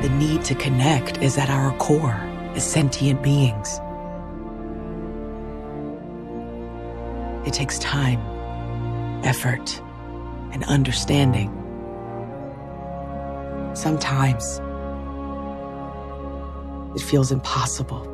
The need to connect is at our core as sentient beings. It takes time, effort, and understanding. Sometimes it feels impossible.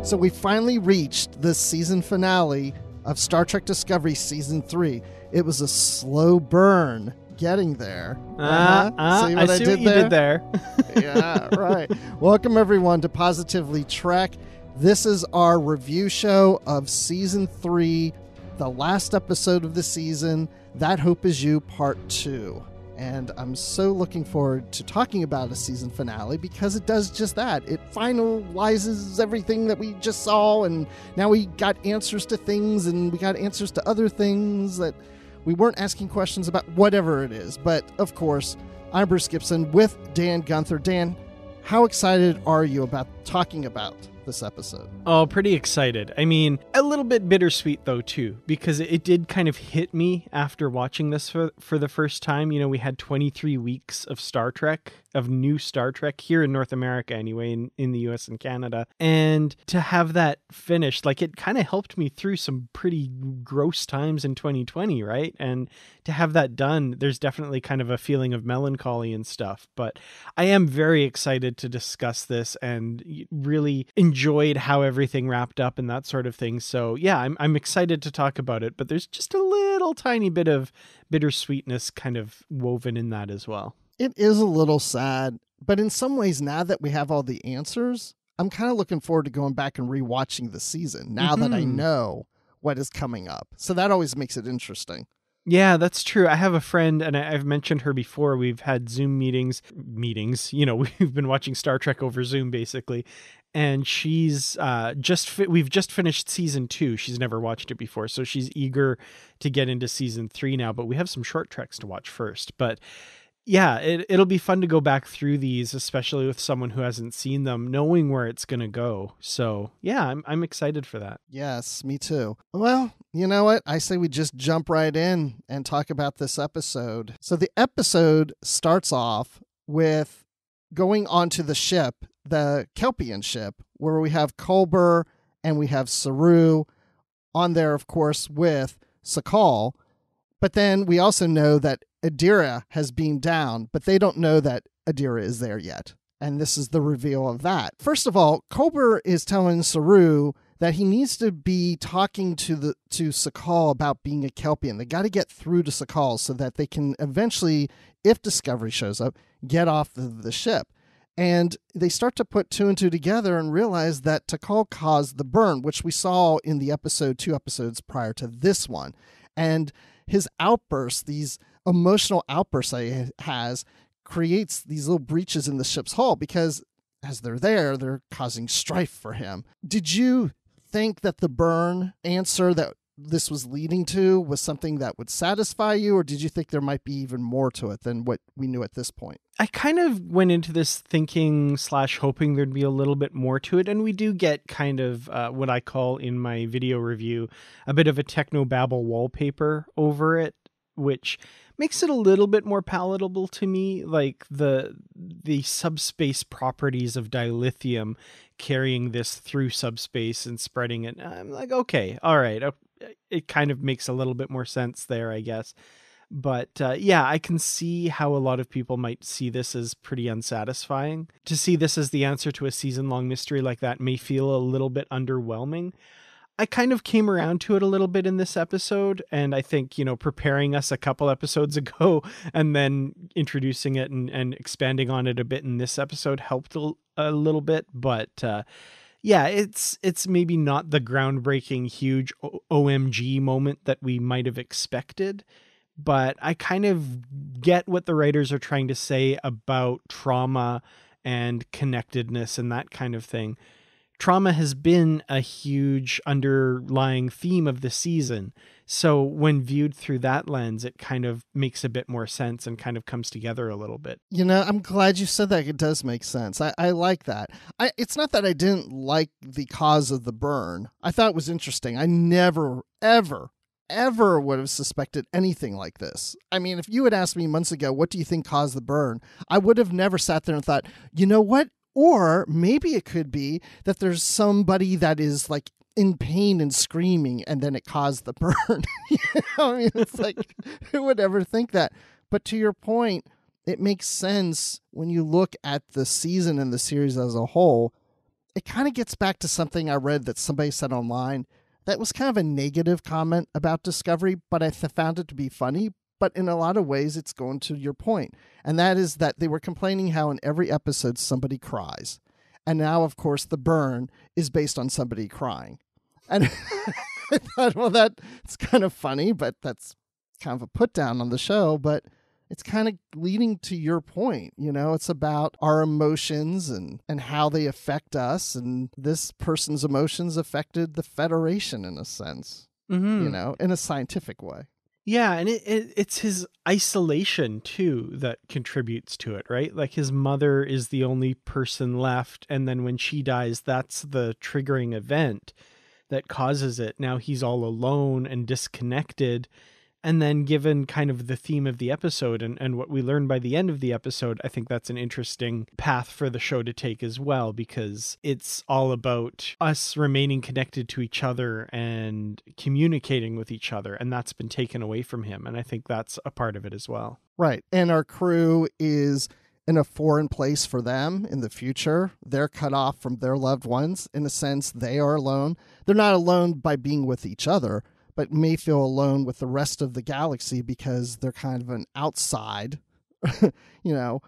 So we finally reached the season finale of Star Trek Discovery Season 3. It was a slow burn getting there. See what I see what you did there. Yeah, right. Welcome, everyone, to Positively Trek. This is our review show of Season 3, the last episode of the season, That Hope Is You, Part 2. And I'm so looking forward to talking about a season finale because it does just that. It finalizes everything that we just saw, and now we got answers to things, and we got answers to other things that we weren't asking questions about, whatever it is. But, of course, I'm Bruce Gibson with Dan Gunther. Dan, how excited are you about talking about this episode? Oh, pretty excited. I mean, a little bit bittersweet, though, too, because it did kind of hit me after watching this for the first time. You know, we had 23 weeks of Star Trek, of new Star Trek here in North America anyway, in the US and Canada. And to have that finished, like, it kind of helped me through some pretty gross times in 2020, right? And to have that done, there's definitely kind of a feeling of melancholy and stuff. But I am very excited to discuss this and really enjoyed how everything wrapped up and that sort of thing. So yeah, I'm excited to talk about it, but there's just a little tiny bit of bittersweetness kind of woven in that as well. It is a little sad, but in some ways, now that we have all the answers, I'm kind of looking forward to going back and rewatching the season now that I know what is coming up. So that always makes it interesting. Yeah, that's true. I have a friend, and I've mentioned her before. We've had Zoom meetings, you know, we've been watching Star Trek over Zoom basically. And she's we've just finished season 2. She's never watched it before, so she's eager to get into season 3 now, but we have some short treks to watch first. But yeah, it'll be fun to go back through these, especially with someone who hasn't seen them, knowing where it's going to go. So yeah, I'm excited for that. Yes, me too. Well, you know what? I say we just jump right in and talk about this episode. So the episode starts off with going onto the ship, the Kelpian ship, where we have Culber and we have Saru on there, of course, with Sakal. But then we also know that Adira has beamed down, but they don't know that Adira is there yet. And this is the reveal of that. First of all, Culber is telling Saru that he needs to be talking to Sakal about being a Kelpian. They got to get through to Sakal so that they can eventually, if Discovery shows up, get off the ship. And they start to put 2 and 2 together and realize that Sakal caused the burn, which we saw in the episode 2 episodes prior to this one. And his outbursts, these emotional outbursts that he has, creates these little breaches in the ship's hull because as they're there, they're causing strife for him. Did you think that the burn answer that this was leading to was something that would satisfy you, or did you think there might be even more to it than what we knew at this point? I kind of went into this thinking / hoping there'd be a little bit more to it. And we do get kind of what I call in my video review, a bit of a technobabble wallpaper over it, which makes it a little bit more palatable to me, like the subspace properties of dilithium carrying this through subspace and spreading it. I'm like, okay, all right. It kind of makes a little bit more sense there, I guess. But yeah, I can see how a lot of people might see this as pretty unsatisfying. To see this as the answer to a season-long mystery like that may feel a little bit underwhelming. I kind of came around to it a little bit in this episode, and I think, you know, preparing us a couple episodes ago and then introducing it and expanding on it a bit in this episode helped a little bit. But yeah, it's maybe not the groundbreaking, huge OMG moment that we might have expected, but I kind of get what the writers are trying to say about trauma and connectedness and that kind of thing. trauma has been a huge underlying theme of the season. So when viewed through that lens, it kind of makes a bit more sense and kind of comes together a little bit. I'm glad you said that. It does make sense. I like that. It's not that I didn't like the cause of the burn. I thought it was interesting. I never, ever would have suspected anything like this. I mean, if you had asked me months ago, what do you think caused the burn? I would have never sat there and thought, you know what? Or maybe it could be that there's somebody that is like in pain and screaming, and then it caused the burn. I mean, it's like, who would ever think that? But to your point, it makes sense when you look at the season and the series as a whole. It kind of gets back to something I read that somebody said online that was kind of a negative comment about Discovery, but I found it to be funny. But in a lot of ways, it's going to your point. And that is that they were complaining how in every episode somebody cries. And now, of course, the burn is based on somebody crying. And I thought, well, that's kind of funny, but that's kind of a put down on the show. But it's kind of leading to your point. It's about our emotions and how they affect us. And this person's emotions affected the Federation in a sense, in a scientific way. Yeah, and it's his isolation, too, that contributes to it, right? Like his mother is the only person left, and then when she dies, that's the triggering event that causes it. Now he's all alone and disconnected. And then given kind of the theme of the episode and what we learn by the end of the episode, I think that's an interesting path for the show to take as well, because it's all about us remaining connected to each other and communicating with each other. And that's been taken away from him. And I think that's a part of it as well. Right. And our crew is in a foreign place for them in the future. They're cut off from their loved ones. In a sense, they are alone. They're not alone by being with each other, but may feel alone with the rest of the galaxy because they're kind of an outside,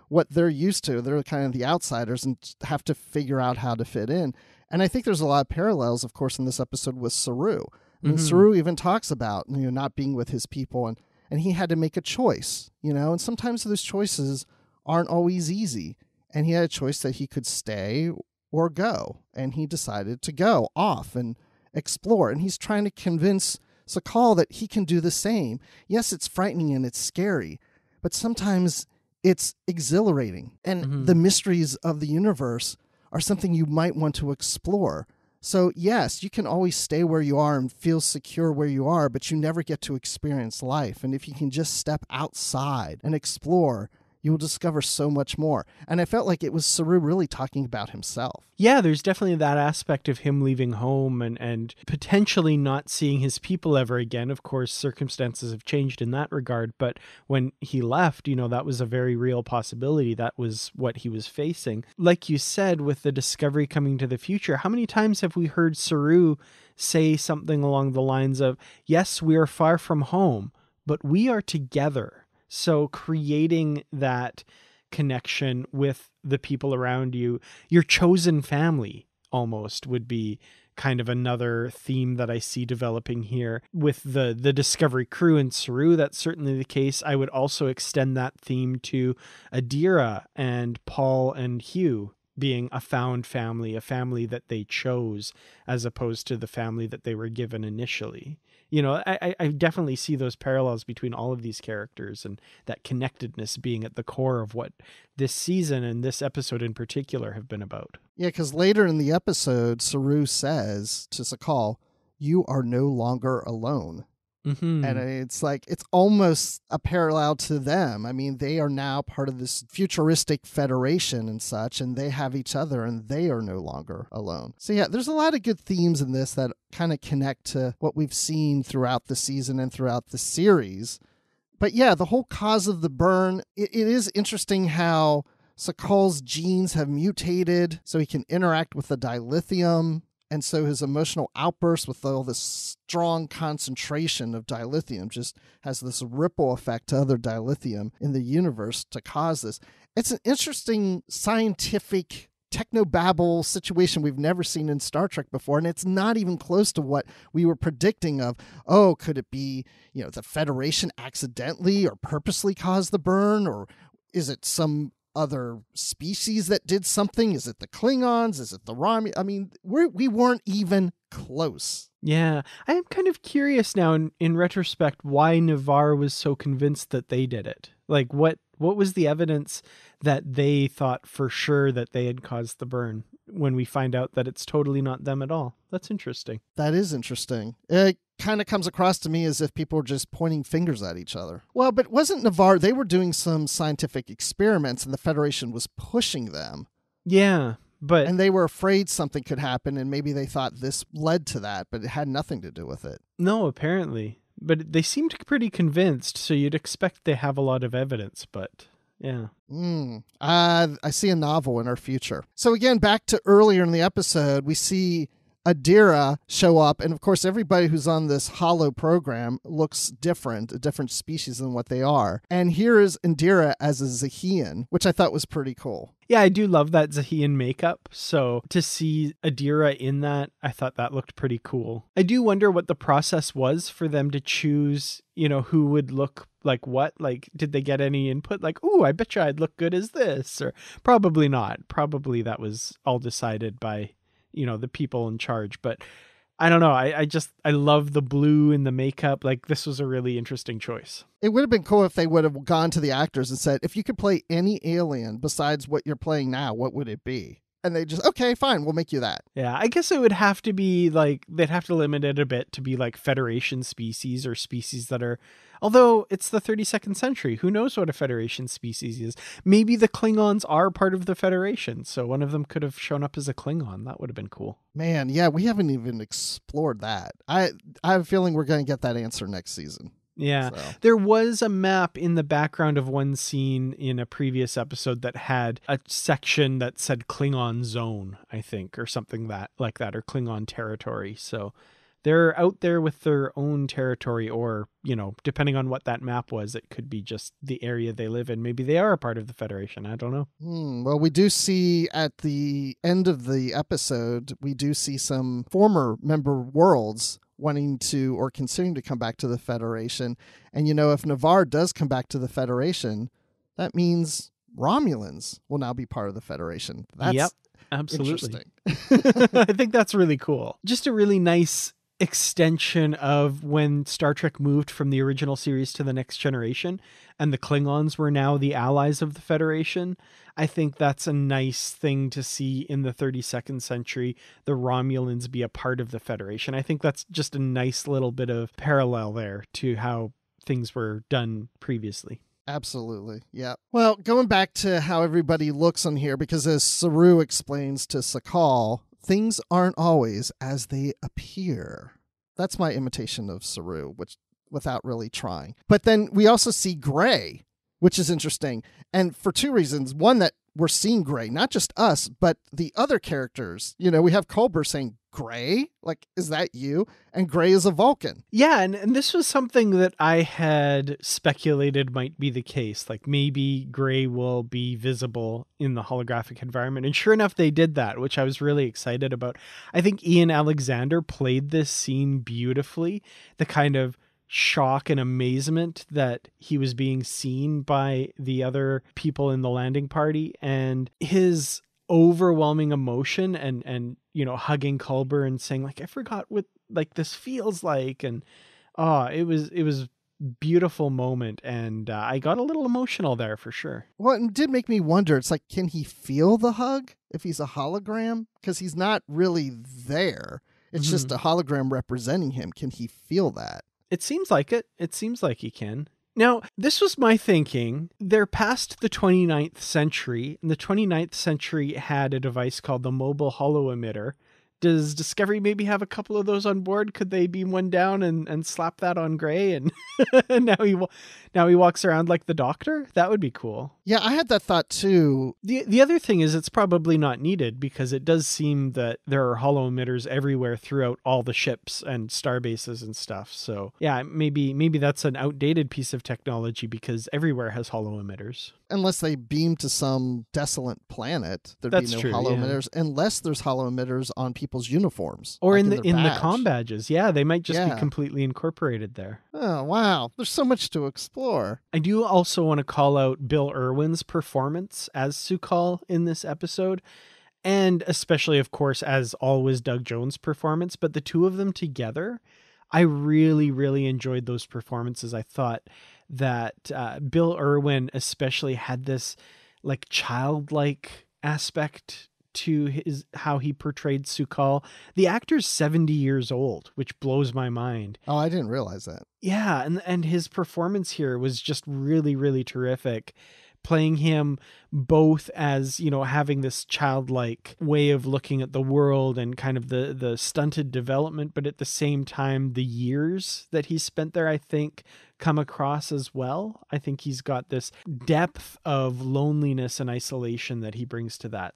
what they're used to. They're kind of the outsiders and have to figure out how to fit in. And I think there's a lot of parallels, of course, in this episode with Saru. I mean, Saru even talks about, not being with his people and he had to make a choice, and sometimes those choices aren't always easy. And he had a choice that he could stay or go. And he decided to go off and explore. And he's trying to convince Sakal that he can do the same. Yes, it's frightening and it's scary, but sometimes it's exhilarating. And the mysteries of the universe are something you might want to explore. So yes, you can always stay where you are and feel secure where you are, but you never get to experience life. And if you can just step outside and explore, you will discover so much more. And I felt like it was Saru really talking about himself. Yeah, there's definitely that aspect of him leaving home and potentially not seeing his people ever again. Of course, circumstances have changed in that regard. But when he left, that was a very real possibility. That was what he was facing. Like you said, with the Discovery coming to the future, how many times have we heard Saru say something along the lines of, yes, we are far from home, but we are together. So creating that connection with the people around you, your chosen family almost would be kind of another theme that I see developing here. With the Discovery crew and Saru, that's certainly the case. I would also extend that theme to Adira and Paul and Hugh being a found family, a family that they chose as opposed to the family that they were given initially. I definitely see those parallels between all of these characters and that connectedness being at the core of what this season and this episode in particular have been about. Yeah, because later in the episode, Saru says to Sakal, "You are no longer alone." And it's like, it's almost a parallel to them. I mean, they are now part of this futuristic federation and such, and they have each other and they are no longer alone. So yeah, there's a lot of good themes in this that kind of connect to what we've seen throughout the season and throughout the series. But yeah, the whole cause of the burn, it is interesting how Sakal's genes have mutated so he can interact with the dilithium. And so his emotional outburst with all this strong concentration of dilithium just has this ripple effect to other dilithium in the universe to cause this. It's an interesting scientific technobabble situation we've never seen in Star Trek before. And it's not even close to what we were predicting of, could it be, the Federation accidentally or purposely caused the burn? Or is it some other species that did something? Is it the Klingons? Is it the Romulans? I mean, we weren't even close. Yeah, I am kind of curious now in retrospect why Navarre was so convinced that they did it. Like, what was the evidence that they thought for sure that they had caused the burn when we find out that it's totally not them at all? That's interesting. That is interesting. It kind of comes across to me as if people were just pointing fingers at each other. Well, but wasn't Navarre, they were doing some scientific experiments and the Federation was pushing them. Yeah. And they were afraid something could happen, and maybe they thought this led to that, but it had nothing to do with it. No, apparently. But they seemed pretty convinced, so you'd expect they have a lot of evidence, but yeah. I see a novel in our future. So again, back to earlier in the episode, we see Adira show up, and of course everybody who's on this hollow program looks different, a different species than what they are. And here is Adira as a Zahian, which I thought was pretty cool. Yeah, I do love that Zahian makeup, so to see Adira in that, I thought that looked pretty cool. I do wonder what the process was for them to choose, who would look like what. Like, did they get any input? Like, ooh, I bet you I'd look good as this, or probably not. Probably that was all decided by the people in charge, but I don't know. I love the blue in the makeup. Like, this was a really interesting choice. It would have been cool if they would have gone to the actors and said, if you could play any alien besides what you're playing now, what would it be? And they just, okay, fine, we'll make you that. Yeah, I guess it would have to be like, they'd have to limit it a bit to be like Federation species or species that are, although it's the 32nd century, who knows what a Federation species is? Maybe the Klingons are part of the Federation, so one of them could have shown up as a Klingon. That would have been cool. Man, yeah, we haven't even explored that. I have a feeling we're going to get that answer next season. Yeah, so. There was a map in the background of one scene in a previous episode that had a section that said Klingon zone, I think, or something like that, or Klingon territory. So they're out there with their own territory, or, depending on what that map was, it could be just the area they live in. Maybe they are a part of the Federation. I don't know. Well, we do see at the end of the episode, we do see some former member worlds wanting to or considering to come back to the Federation. And, if Navarre does come back to the Federation, that means Romulans will now be part of the Federation. Yep, absolutely. Interesting. I think that's really cool. Just a really nice extension of when Star Trek moved from the original series to the Next Generation and the Klingons were now the allies of the Federation. I think that's a nice thing to see in the 32nd century, the Romulans be a part of the Federation. I think that's just a nice little bit of parallel there to how things were done previously. Absolutely. Yeah. Well, going back to how everybody looks on here, because as Saru explains to Sakal, things aren't always as they appear. That's my imitation of Saru, which without really trying. But then we also see Gray, which is interesting. And for two reasons. One, that we're seeing Gray, not just us, but the other characters. We have Culber saying, Gray? Like, is that you? And Gray is a Vulcan. Yeah, and this was something that I had speculated might be the case. Like, maybe Gray will be visible in the holographic environment. And sure enough, they did that, which I was really excited about. I think Ian Alexander played this scene beautifully. The kind of shock and amazement that he was being seen by the other people in the landing party, and his overwhelming emotion and hugging Culber and saying, like, I forgot what like this feels like, and it was beautiful moment, and I got a little emotional there for sure. Well, it did make me wonder, it's like, can he feel the hug if he's a hologram? Because he's not really there. It's just a hologram representing him. Can he feel that? It seems like it. It seems like he can. Now, this was my thinking. They're past the 29th century, and the 29th century had a device called the mobile holo emitter. Does Discovery maybe have a couple of those on board? Could they beam one down and slap that on Gray, and now he walks around like the Doctor? That would be cool. Yeah, I had that thought too. The other thing is it's probably not needed, because it does seem that there are holo emitters everywhere throughout all the ships and star bases and stuff. So yeah, maybe that's an outdated piece of technology, because everywhere has holo emitters. Unless they beam to some desolate planet, there'd That's be no true, hollow yeah. emitters, unless there's hollow emitters on people's uniforms. Or like in the their badge. comm badges. Yeah, they might just be Yeah. completely incorporated there. Oh, wow. There's so much to explore. I do also want to call out Bill Irwin's performance as Su'Kal in this episode. And especially, of course, as always, Doug Jones' performance. But the two of them together, I really, really enjoyed those performances. I thought that Bill Irwin especially had this like childlike aspect to how he portrayed Su'Kal. The actor's 70 years old, which blows my mind. Oh, I didn't realize that. Yeah, and his performance here was just really, really terrific. Playing him both as, you know, having this childlike way of looking at the world and kind of the stunted development, but at the same time, the years that he spent there, I think, come across as well. I think he's got this depth of loneliness and isolation that he brings to that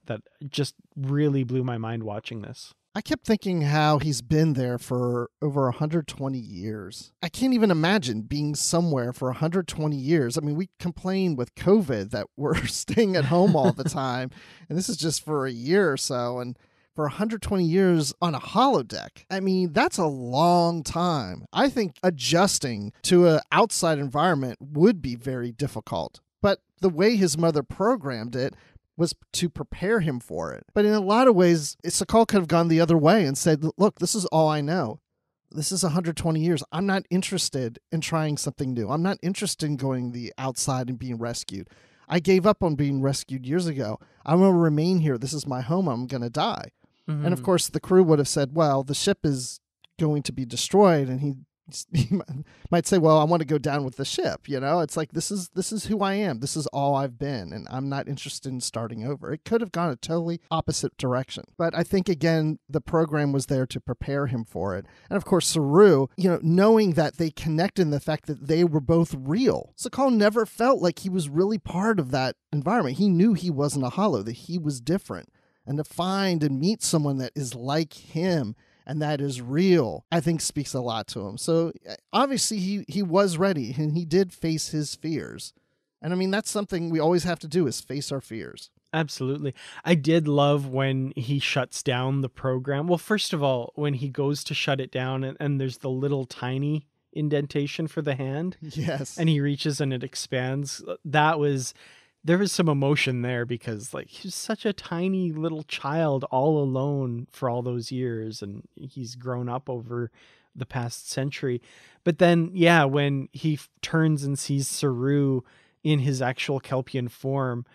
just really blew my mind watching this. I kept thinking how he's been there for over 120 years. I can't even imagine being somewhere for 120 years. I mean, we complain with COVID that we're staying at home all the time, and this is just for a year or so, and for 120 years on a holodeck. I mean, that's a long time. I think adjusting to an outside environment would be very difficult. But the way his mother programmed it was to prepare him for it. But in a lot of ways, Su'Kal could have gone the other way and said, look, this is all I know. This is 120 years. I'm not interested in trying something new. I'm not interested in going the outside and being rescued. I gave up on being rescued years ago. I'm going to remain here. This is my home. I'm going to die. Mm-hmm. And of course, the crew would have said, well, the ship is going to be destroyed. And he might say, well, I want to go down with the ship. You know, it's like, this is who I am. This is all I've been. And I'm not interested in starting over. It could have gone a totally opposite direction. But I think, again, the program was there to prepare him for it. And of course, Saru, you know, knowing that they connected in the fact that they were both real. Su'Kal never felt like he was really part of that environment. He knew he wasn't a hollow, that he was different. And to find and meet someone that is like him and that is real, I think speaks a lot to him. So obviously he was ready, and he did face his fears. And I mean, that's something we always have to do, is face our fears. Absolutely. I did love when he shuts down the program. Well, first of all, when he goes to shut it down and there's the little tiny indentation for the hand. Yes. And he reaches and it expands. There was some emotion there, because like he's such a tiny little child all alone for all those years, and he's grown up over the past century. But then, yeah, when he turns and sees Saru in his actual Kelpian form,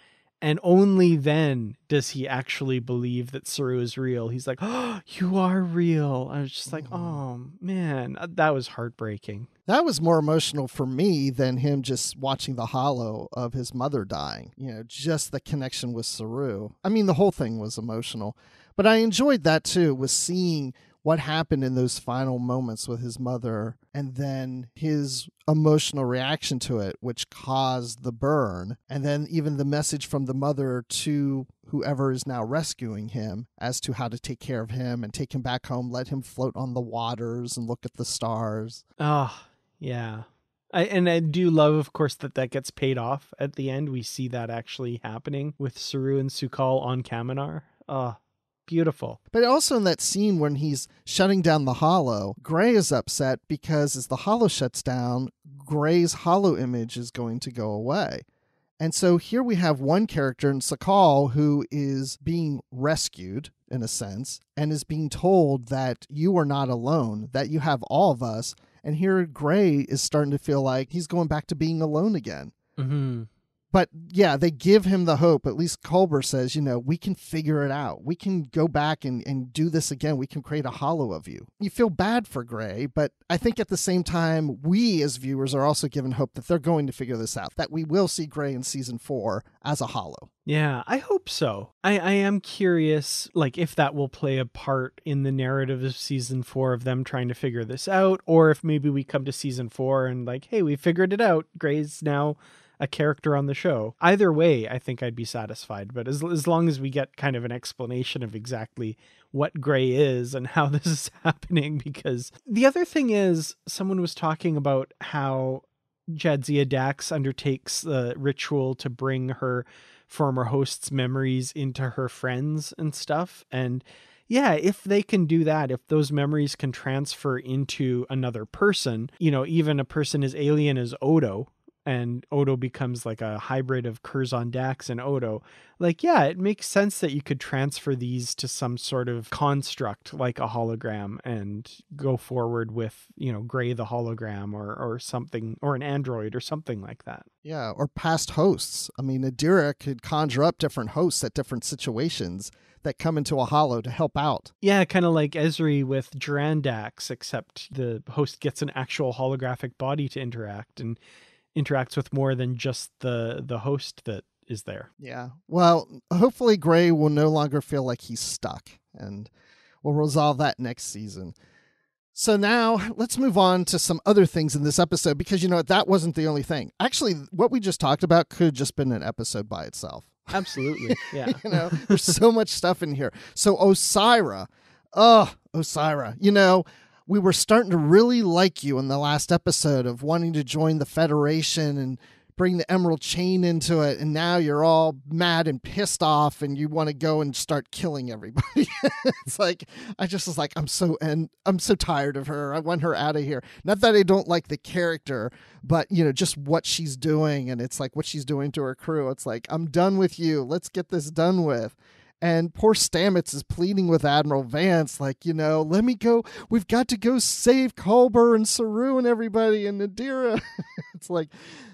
and only then does he actually believe that Saru is real. He's like, oh, you are real. I was just like, oh man, that was heartbreaking. That was more emotional for me than him just watching the hollow of his mother dying. You know, just the connection with Saru. I mean, the whole thing was emotional. But I enjoyed that too, was seeing what happened in those final moments with his mother, and then his emotional reaction to it, which caused the burn. And then even the message from the mother to whoever is now rescuing him as to how to take care of him and take him back home, let him float on the waters and look at the stars. Oh, yeah. I do love, of course, that gets paid off at the end. We see that actually happening with Saru and Su'Kal on Kaminar. Oh, beautiful. But also in that scene when he's shutting down the hollow, Gray is upset because as the hollow shuts down, Gray's hollow image is going to go away. And so here we have one character in Su'Kal who is being rescued, in a sense, and is being told that you are not alone, that you have all of us. And here Gray is starting to feel like he's going back to being alone again. Mm-hmm. But yeah, they give him the hope. At least Culber says, you know, we can figure it out. We can go back and do this again. We can create a hollow of you. You feel bad for Gray, but I think at the same time, we as viewers are also given hope that they're going to figure this out, that we will see Gray in season 4 as a hollow. Yeah, I hope so. I am curious, like, if that will play a part in the narrative of season 4 of them trying to figure this out, or if maybe we come to season 4 and like, hey, we figured it out. Gray's now a character on the show. Either way, I think I'd be satisfied. But as long as we get kind of an explanation of exactly what Gray is and how this is happening, because the other thing is, someone was talking about how Jadzia Dax undertakes the ritual to bring her former host's memories into her friends and stuff. And yeah, if they can do that, if those memories can transfer into another person, even a person as alien as Odo, and Odo becomes like a hybrid of Curzon Dax and Odo, it makes sense that you could transfer these to some sort of construct like a hologram and go forward with, Gray the hologram or something, or an android or something like that. Yeah, or past hosts. I mean, Adira could conjure up different hosts at different situations that come into a holo to help out. Yeah, kind of like Ezri with Durandax, except the host gets an actual holographic body to interact and interacts with more than just the host that is there. Yeah. Well, hopefully Gray will no longer feel like he's stuck, and we'll resolve that next season. So now let's move on to some other things in this episode, because that wasn't the only thing. Actually, what we just talked about could have just been an episode by itself. Absolutely. Yeah. There's so much stuff in here. So Osira, we were starting to really like you in the last episode of wanting to join the Federation and bring the Emerald Chain into it. And now you're all mad and pissed off and you want to go and start killing everybody. It's like, I just was like, I'm so tired of her. I want her out of here. Not that I don't like the character, but just what she's doing. And it's like what she's doing to her crew. It's like, I'm done with you. Let's get this done with. And poor Stamets is pleading with Admiral Vance, let me go. We've got to go save Culber and Saru and everybody and Adira. It's like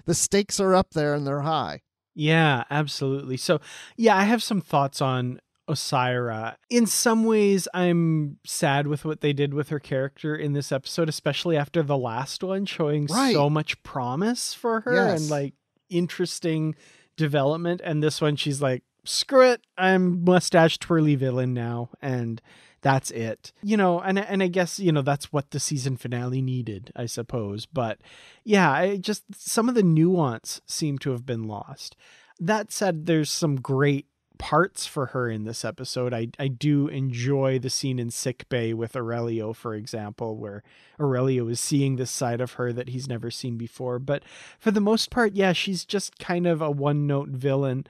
the stakes are up there and they're high. Yeah, absolutely. So, yeah, I have some thoughts on Osira. In some ways, I'm sad with what they did with her character in this episode, especially after the last one, showing so much promise for her and interesting development. And this one, she's like, screw it, I'm mustache twirly villain now, and that's it. And I guess, that's what the season finale needed, I suppose. But yeah, some of the nuance seemed to have been lost. That said, there's some great parts for her in this episode. I do enjoy the scene in sickbay with Aurelio, for example, where Aurelio is seeing this side of her that he's never seen before. But for the most part, yeah, she's just kind of a one-note villain.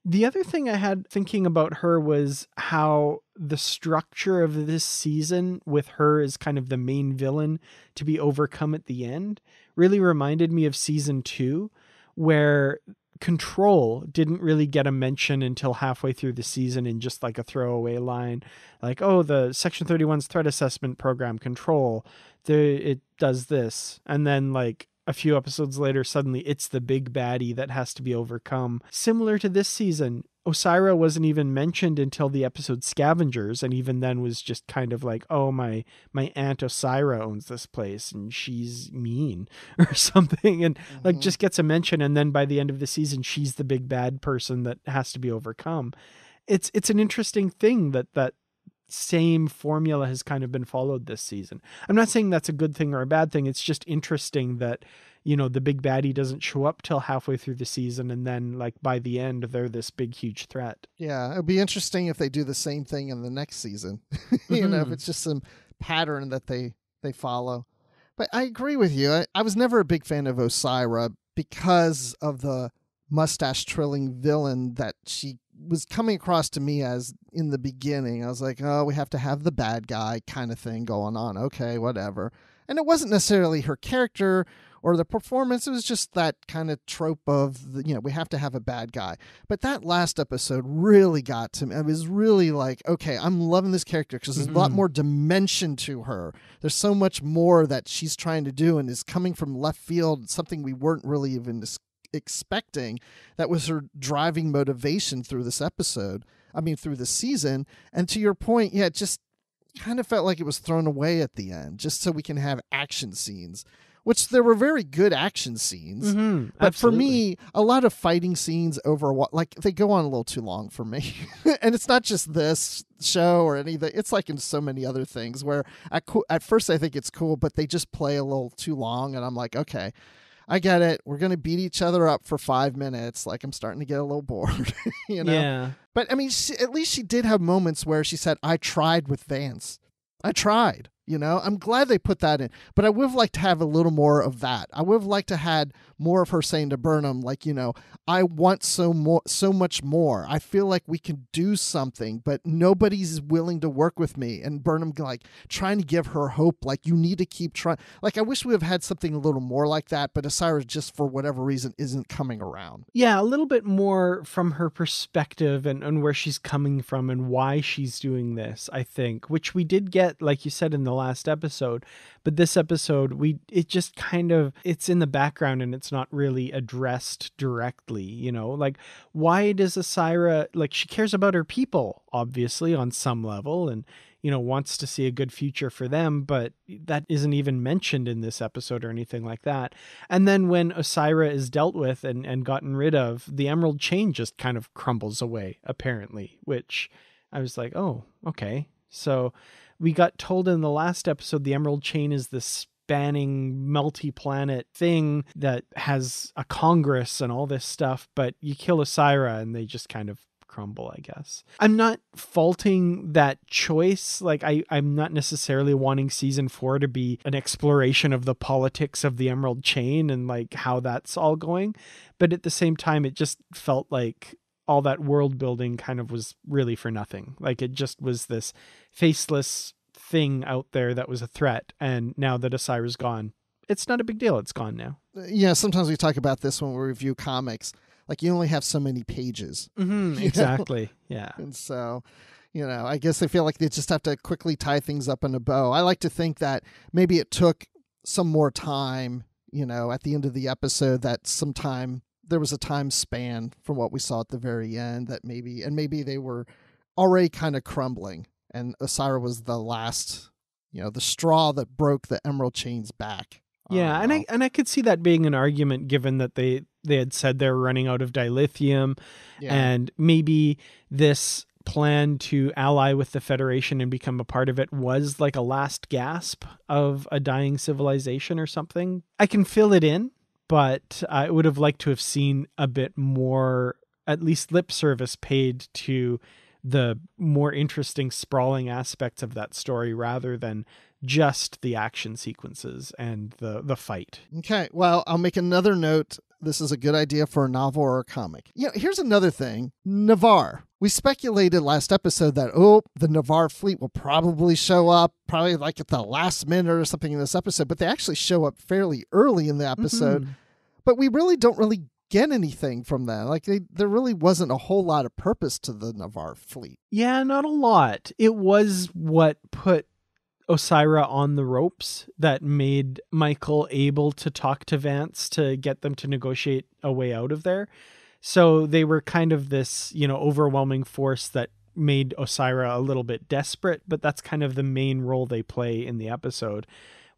The other thing I had thinking about her was how the structure of this season with her as kind of the main villain to be overcome at the end really reminded me of season 2, where Control didn't really get a mention until halfway through the season in just like a throwaway line, like, oh, the Section 31's threat assessment program, Control, it does this. And then a few episodes later, suddenly it's the big baddie that has to be overcome. Similar to this season, Osira wasn't even mentioned until the episode Scavengers, and even then was just kind of like, oh, my Aunt Osira owns this place and she's mean or something, and just gets a mention, and then by the end of the season she's the big bad person that has to be overcome. It's an interesting thing that same formula has kind of been followed this season. I'm not saying that's a good thing or a bad thing. It's just interesting that, the big baddie doesn't show up till halfway through the season. And then by the end, they're this big, huge threat. Yeah. It'd be interesting if they do the same thing in the next season, if it's just some pattern that they follow. But I agree with you. I was never a big fan of Osira because of the mustache trilling villain that she was coming across to me as in the beginning. I was like, oh, we have to have the bad guy kind of thing going on. Okay, whatever. And it wasn't necessarily her character or the performance. It was just that kind of trope of, we have to have a bad guy. But that last episode really got to me. I was really like, okay, I'm loving this character because there's a lot more dimension to her. There's so much more that she's trying to do and is coming from left field, something we weren't really even expecting. That was her driving motivation through this through the season. And to your point, yeah, it just kind of felt like it was thrown away at the end just so we can have action scenes, which there were very good action scenes. But for me, a lot of fighting scenes they go on a little too long for me. And it's not just this show or anything. It's like in so many other things where at first I think it's cool, but they just play a little too long. And I'm like, okay, I get it. We're going to beat each other up for 5 minutes. I'm starting to get a little bored, Yeah. But I mean, at least she did have moments where she said, I tried with Vance. I tried. You know, I'm glad they put that in, but I would have liked to have a little more of that. I would have liked to had more of her saying to Burnham, like, you know, I want so much more. I feel like we can do something, but nobody's willing to work with me. And Burnham, like, trying to give her hope, like, you need to keep trying. Like, I wish we have had something a little more like that, but Adira just, for whatever reason, isn't coming around. Yeah, a little bit more from her perspective and where she's coming from and why she's doing this, I think, which we did get, like you said, in the last episode. But this episode, it just kind of, it's in the background and it's not really addressed directly, you know? Like, why does Adira, like, she cares about her people, obviously, on some level, and, you know, wants to see a good future for them, but that isn't even mentioned in this episode or anything like that. And then when Adira is dealt with and gotten rid of, the emerald chain just kind of crumbles away, apparently, which I was like, oh, okay. So we got told in the last episode the emerald chain is this spanning multi-planet thing that has a Congress and all this stuff, but you kill Adira and they just kind of crumble, I guess. I'm not faulting that choice. Like, I'm not necessarily wanting season 4 to be an exploration of the politics of the emerald chain and like how that's all going. But at the same time, it just felt like all that world building kind of was really for nothing. Like, it just was this faceless thing out there that was a threat. And now that Adira's gone, it's not a big deal. It's gone now. Yeah, sometimes we talk about this when we review comics. Like, you only have so many pages. Mm-hmm, exactly. Yeah. And so, you know, I guess they feel like they just have to quickly tie things up in a bow. I like to think that maybe it took some more time, you know, at the end of the episode, that there was a time span from what we saw at the very end that maybe they were already kind of crumbling. And Adira was the last, you know, the straw that broke the emerald chain's back. Yeah, and I could see that being an argument given that they had said they're running out of dilithium, and maybe this plan to ally with the Federation and become a part of it was like a last gasp of a dying civilization or something. I can fill it in, but I would have liked to have seen a bit more, at least lip service paid to the more interesting, sprawling aspects of that story rather than just the action sequences and the fight. Okay, well, I'll make another note. This is a good idea for a novel or a comic. You know, here's another thing. Navarre. We speculated last episode that, the Navarre fleet will probably show up, probably like at the last minute or something in this episode, but they actually show up fairly early in the episode. Mm-hmm. But we really don't get anything from that. Like, there really wasn't a whole lot of purpose to the Navarre fleet. Yeah, not a lot. It was what put Adira on the ropes that made Michael able to talk to Vance to get them to negotiate a way out of there. So they were kind of this, you know, overwhelming force that made Adira a little bit desperate, but that's kind of the main role they play in the episode,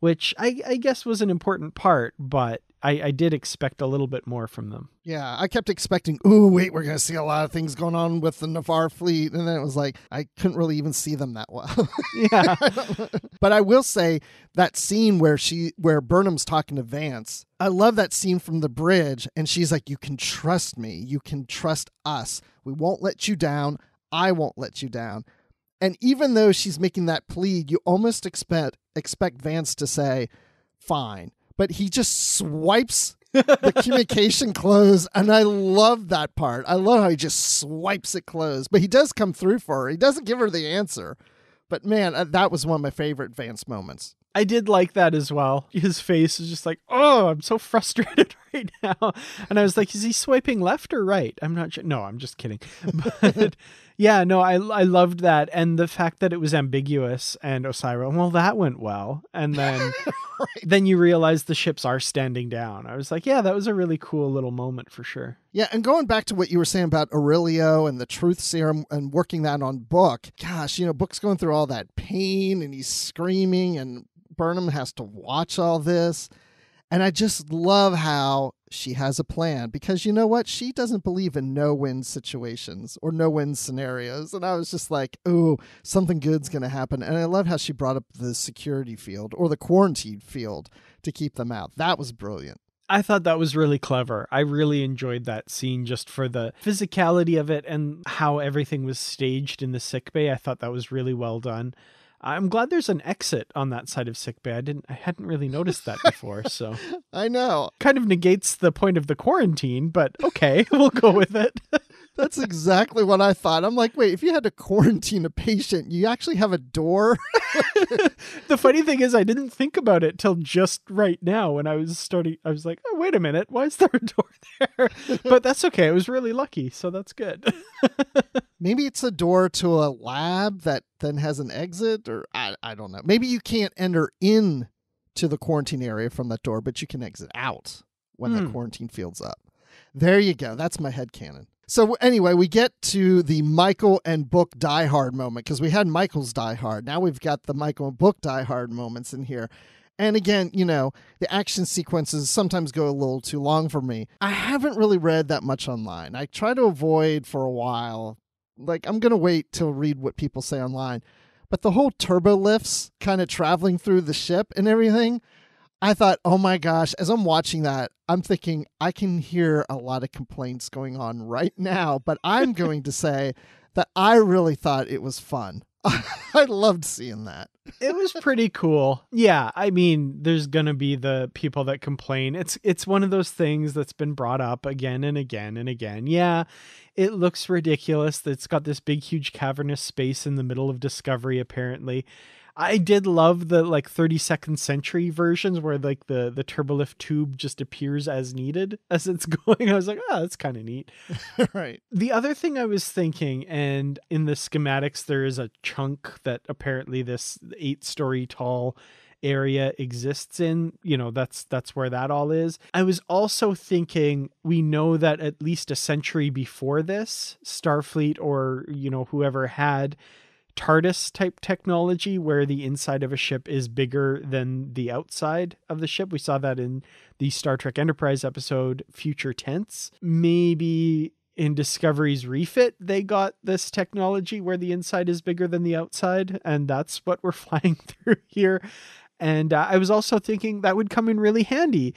which I guess was an important part, but I did expect a little bit more from them. Yeah, I kept expecting, we're going to see a lot of things going on with the Navarre fleet. And then it was like, I couldn't really even see them that well. Yeah. But I will say that scene where Burnham's talking to Vance, I love that scene from the bridge. And she's like, you can trust me. You can trust us. We won't let you down. I won't let you down. And even though she's making that plea, you almost expect Vance to say, fine. But he just swipes the communication closed, and I love that part. I love how he just swipes it closed. But he does come through for her. He doesn't give her the answer. But man, that was one of my favorite Vance moments. I did like that as well. His face is just like, oh, I'm so frustrated right now. And I was like, is he swiping left or right? I'm not sure. No, I'm just kidding. But yeah, no, I loved that. And the fact that it was ambiguous and Adira, well, that went well. And then, then you realize the ships are standing down. I was like, yeah, that was a really cool little moment for sure. Yeah, and going back to what you were saying about Aurelio and the truth serum and working that on Book, gosh, you know, Book's going through all that pain and he's screaming and Burnham has to watch all this. And I just love how she has a plan because you know what? She doesn't believe in no-win situations or no-win scenarios. And I was just like, something good's going to happen. And I love how she brought up the security field or the quarantine field to keep them out. That was brilliant. I thought that was really clever. I really enjoyed that scene just for the physicality of it and how everything was staged in the sickbay. I thought that was really well done. I'm glad there's an exit on that side of sickbay. I hadn't really noticed that before, so I know. kind of negates the point of the quarantine, but okay, we'll go with it. That's exactly what I thought. I'm like, wait, if you had to quarantine a patient, you actually have a door? The funny thing is I didn't think about it till just right now when I was like, oh, wait a minute, why is there a door there? But that's okay. I was really lucky, so that's good. Maybe it's a door to a lab that then has an exit, or I don't know. Maybe you can't enter in to the quarantine area from that door, but you can exit out when the quarantine field's up. There you go. That's my headcanon. So anyway, we get to the Michael and Book Die Hard moment, because we had Michael's Die Hard. Now we've got the Michael and Book Die Hard moments in here. And again, the action sequences sometimes go a little too long for me. I haven't really read that much online. I try to avoid for a while. Like, I'm going to wait till read what people say online. But the whole turbo lifts kind of traveling through the ship and everything, I thought, oh my gosh, as I'm watching that, I'm thinking I can hear a lot of complaints going on right now, but I'm going to say that I really thought it was fun. I loved seeing that. It was pretty cool. Yeah, I mean, there's going to be the people that complain. It's one of those things that's been brought up again and again and again. Yeah, it looks ridiculous. It's got this big, huge cavernous space in the middle of Discovery, apparently. I did love the 32nd century versions where the turbolift tube just appears as needed as it's going. I was like, oh, that's kind of neat. Right. The The other thing I was thinking, and in the schematics, there is a chunk that apparently this 8-story tall area exists in, that's where that all is. I was also thinking, we know that at least a century before this, Starfleet or, whoever had TARDIS type technology where the inside of a ship is bigger than the outside of the ship. We saw that in the Star Trek Enterprise episode Future Tense. Maybe in Discovery's refit, they got this technology where the inside is bigger than the outside, and that's what we're flying through here. And I was also thinking that would come in really handy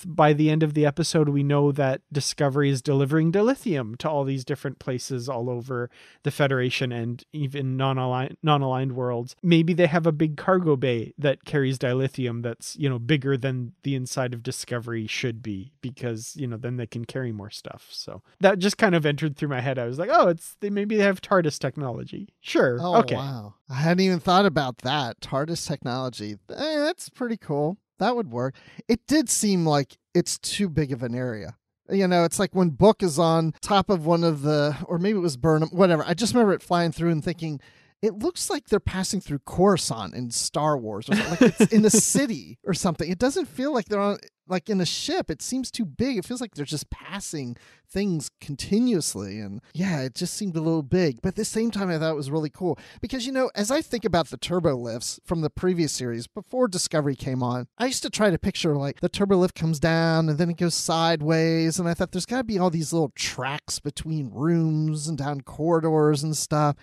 by the end of the episode, we know that Discovery is delivering dilithium to all these different places all over the Federation and even non-aligned worlds. Maybe they have a big cargo bay that carries dilithium that's, bigger than the inside of Discovery should be, because, then they can carry more stuff. So that just kind of entered through my head. I was like, oh, maybe they have TARDIS technology. Sure. Oh, okay. Wow. I hadn't even thought about that. TARDIS technology. That's pretty cool. That would work. It did seem like it's too big of an area. It's like when Book is on top of one of or maybe it was Burnham, whatever. I just remember it flying through and thinking, it looks like they're passing through Coruscant in Star Wars, or like it's in a city or something. It doesn't feel like they're on in a ship. It seems too big. It feels like they're just passing things continuously. And yeah, it just seemed a little big. But at the same time, I thought it was really cool because, as I think about the turbo lifts from the previous series before Discovery came on, I used to try to picture the turbo lift comes down and then it goes sideways. And I thought there's got to be all these little tracks between rooms and down corridors and stuff.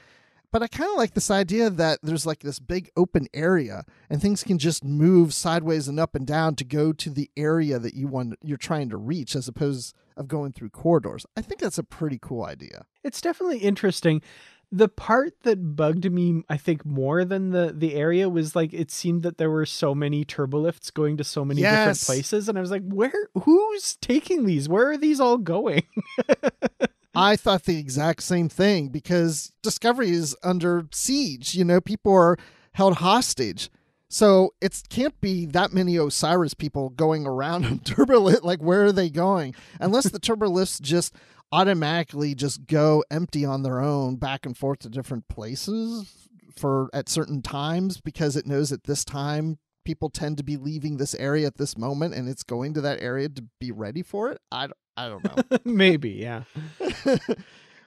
But I kind of like this idea that there's this big open area and things can just move sideways and up and down to go to the area that you're trying to reach, as opposed of going through corridors. I think that's a pretty cool idea. It's definitely interesting. The part that bugged me, I think, more than the area was it seemed that there were so many turbolifts going to so many different places. And I was like, who's taking these? Where are these all going? I thought the exact same thing because Discovery is under siege. People are held hostage. So it can't be that many Osiris people going around on turbolift. Where are they going? Unless the turbolifts just automatically just go empty on their own back and forth to different places at certain times, because it knows at this time people tend to be leaving this area at this moment and it's going to that area to be ready for it. I don't know. Maybe, yeah.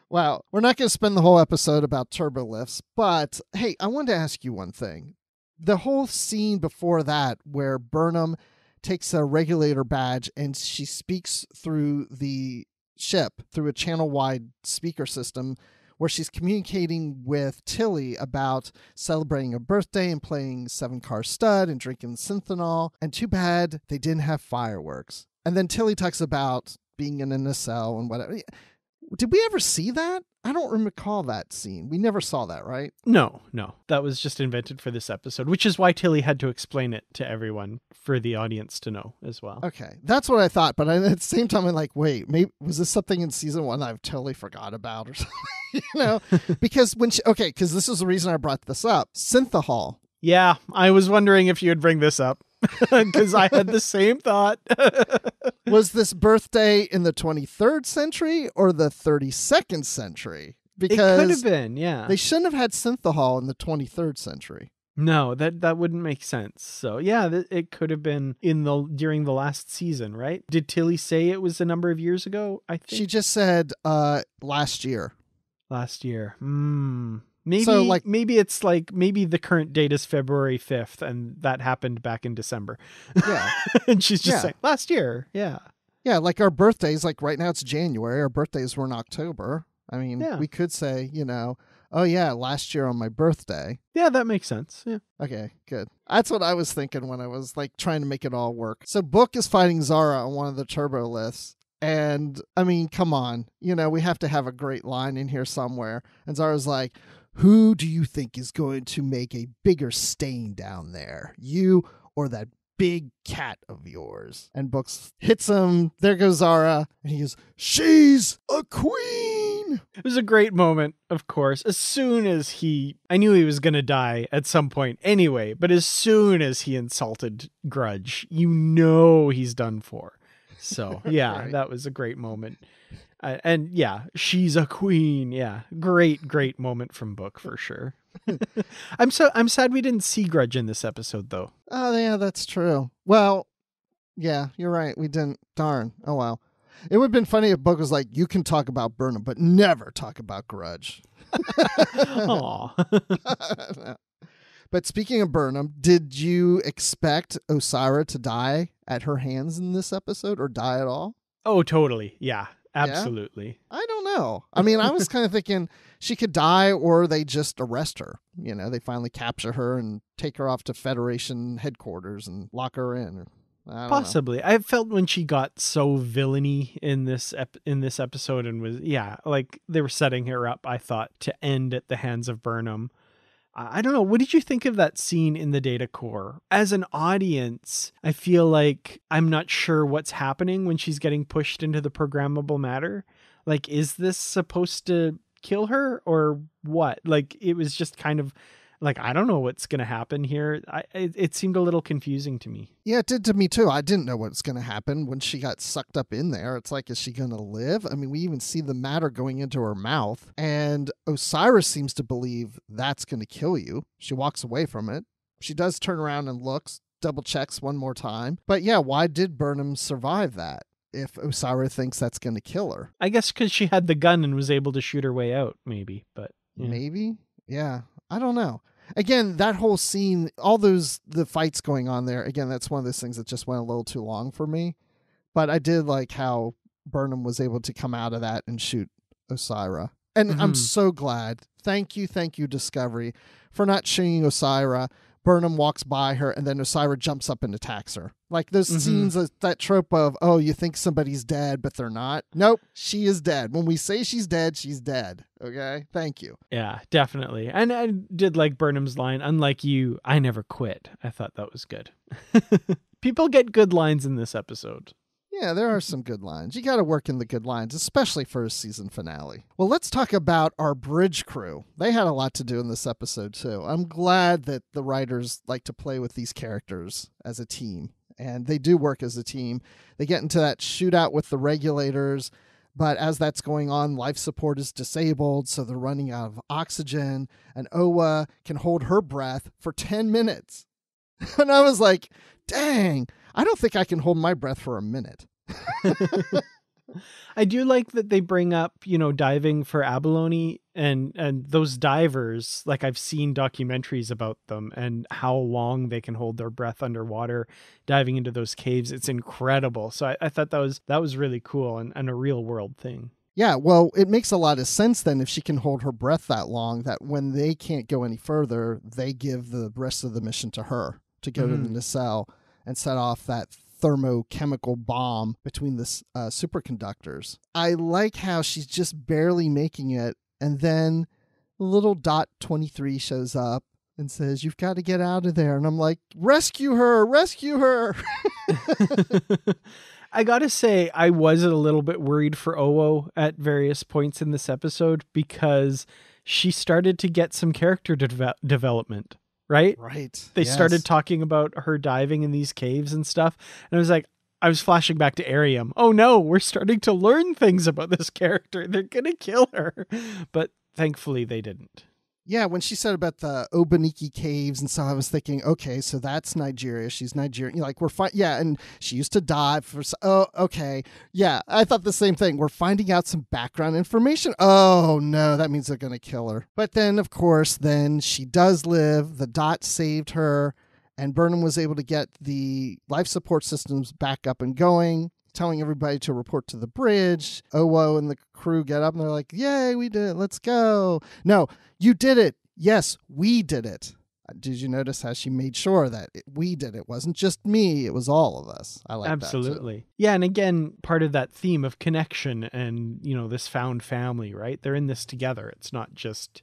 Wow. We're not going to spend the whole episode about turbolifts, but hey, I wanted to ask you one thing. The whole scene before that where Burnham takes a regulator badge and she speaks through the ship through a channel-wide speaker system where she's communicating with Tilly about celebrating a birthday and playing 7-Car Stud and drinking Synthanol. And too bad they didn't have fireworks. And then Tilly talks about being in a nacelle and whatever. Did we ever see that? I don't recall that scene. We never saw that, right? No. That was just invented for this episode, which is why Tilly had to explain it to everyone for the audience to know as well. Okay. That's what I thought. But at the same time, I'm like, wait, maybe was this something in season 1 I've totally forgot about or something? Because because this is the reason I brought this up. Synthahol. Yeah, I was wondering if you would bring this up because I had the same thought. Was this birthday in the 23rd century or the 32nd century? Because it could have been, yeah. They shouldn't have had synthahol in the 23rd century. No, that wouldn't make sense. So yeah, it could have been during the last season, right? Did Tilly say it was a number of years ago? I think she just said last year. Last year. Maybe so, maybe it's maybe the current date is February 5th and that happened back in December. Yeah. And she's just saying last year. Yeah. Yeah, like our birthdays, like right now it's January. Our birthdays were in October. I mean, we could say, oh yeah, last year on my birthday. Yeah, that makes sense. Yeah. Okay, good. That's what I was thinking when I was trying to make it all work. So Book is fighting Zara on one of the turbo lifts. And I mean, come on, we have to have a great line in here somewhere. And Zara's like, who do you think is going to make a bigger stain down there? You or that big cat of yours? And Books hits him. There goes Zara. And he goes, she's a queen. It was a great moment, of course. As soon as I knew he was going to die at some point anyway, but as soon as he insulted Grudge, he's done for. So yeah, right. That was a great moment. And yeah, she's a queen. Yeah. Great moment from Book for sure. I'm sad we didn't see Grudge in this episode though. Oh yeah, that's true. Well, yeah, you're right. We didn't. Darn. Oh well. It would have been funny if Book was like, you can talk about Burnham, but never talk about Grudge. Aw. But speaking of Burnham, did you expect Osira to die at her hands in this episode or die at all? Oh, totally. Yeah. Absolutely. Yeah? I don't know. I mean, I was kind of thinking she could die or they just arrest her. They finally capture her and take her off to Federation headquarters and lock her in. Possibly. I felt when she got so villainy in this episode and was, like they were setting her up, I thought, to end at the hands of Burnham. I don't know. What did you think of that scene in the data core? As an audience, I feel like I'm not sure what's happening when she's getting pushed into the programmable matter. Like, is this supposed to kill her or what? Like, it was just kind of like, I don't know what's going to happen here. It seemed a little confusing to me. Yeah, it did to me too. I didn't know what's going to happen when she got sucked up in there. It's like, is she going to live? I mean, we even see the matter going into her mouth. And Osira seems to believe that's going to kill you. She walks away from it. She does turn around and looks, double checks one more time. But yeah, why did Burnham survive that if Osira thinks that's going to kill her? I guess because she had the gun and was able to shoot her way out, maybe. But yeah. Maybe? Yeah. I don't know. Again, that whole scene, the fights going on there, again, that's one of those things that just went a little too long for me. But I did like how Burnham was able to come out of that and shoot Osira. And I'm so glad. Thank you, Discovery, for not shooting Osira. Burnham walks by her, and then Osira jumps up and attacks her. Like those scenes, that trope of, oh, you think somebody's dead, but they're not. Nope, she is dead. When we say she's dead, she's dead. Okay? Thank you. Yeah, definitely. And I did like Burnham's line, unlike you, I never quit. I thought that was good. People get good lines in this episode. Yeah, there are some good lines. You got to work in the good lines, especially for a season finale. Well, let's talk about our bridge crew. They had a lot to do in this episode, too. I'm glad that the writers like to play with these characters as a team, and they do work as a team. They get into that shootout with the regulators, but as that's going on, life support is disabled, so they're running out of oxygen, and Owa can hold her breath for 10 minutes. And I was like, dang, I don't think I can hold my breath for a minute. I do like that they bring up, diving for abalone and those divers. Like I've seen documentaries about them and how long they can hold their breath underwater diving into those caves. It's incredible. So I thought that was really cool and a real world thing. Yeah, well, it makes a lot of sense then if she can hold her breath that long, that when they can't go any further, they give the rest of the mission to her to go to the nacelle and set off that thermochemical bomb between the superconductors. I like how she's just barely making it, and then little dot 23 shows up and says, "You've got to get out of there." And I'm like, rescue her, rescue her. I gotta say, I was a little bit worried for Owo at various points in this episode because she started to get some character development, right? Right. They Yes. started talking about her diving in these caves and stuff. And I was like, I was flashing back to Ariam. Oh no, we're starting to learn things about this character. They're going to kill her. But thankfully they didn't. Yeah, when she said about the Obaniki caves and so, I was thinking, okay, so that's Nigeria. She's Nigerian. You're like, we're fine. Yeah, and she used to dive for. Oh, okay. Yeah, I thought the same thing. We're finding out some background information. Oh no, that means they're going to kill her. But then, of course, then she does live. The dot saved her, and Burnham was able to get the life support systems back up and going, telling everybody to report to the bridge. Owo and the crew get up and they're like, yay, we did it. Let's go. No, you did it. Yes, we did it. Did you notice how she made sure that we did it? It wasn't just me. It was all of us. I like that. Absolutely. Yeah. And again, part of that theme of connection and, you know, this found family, right? They're in this together. It's not just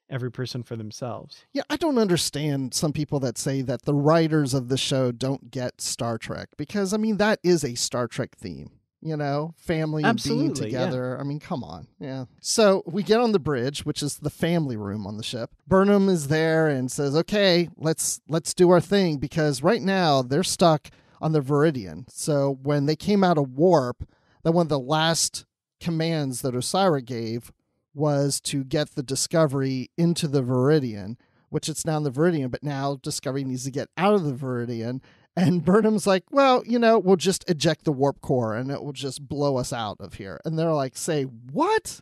every person for themselves. Yeah, I don't understand some people that say that the writers of the show don't get Star Trek, because, I mean, that is a Star Trek theme, you know, family and being together. Yeah. I mean, come on. Yeah. So we get on the bridge, which is the family room on the ship. Burnham is there and says, okay, let's do our thing, because right now they're stuck on the Viridian. So when they came out of warp, that one of the last commands that Osyraa gave was to get the Discovery into the Viridian, which it's now in the Viridian, but now Discovery needs to get out of the Viridian. And Burnham's like, well, you know, we'll just eject the warp core and it will just blow us out of here. And they're like, say, what?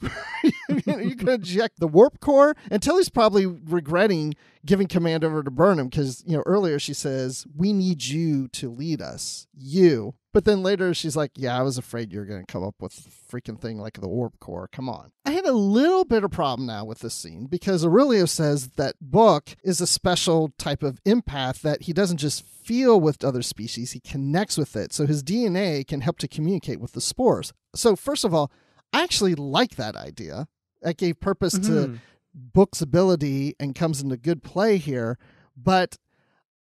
You can eject the warp core? And Tilly's probably regretting giving command over to Burnham because, you know, earlier she says, we need you to lead us. You. But then later she's like, yeah, I was afraid you were going to come up with a freaking thing like the warp core. Come on. I had a little bit of problem now with this scene because Aurelio says that Book is a special type of empath, that he doesn't just feel with other species, he connects with it. So his DNA can help to communicate with the spores. So first of all, I actually like that idea. That gave purpose to Book's ability and comes into good play here. But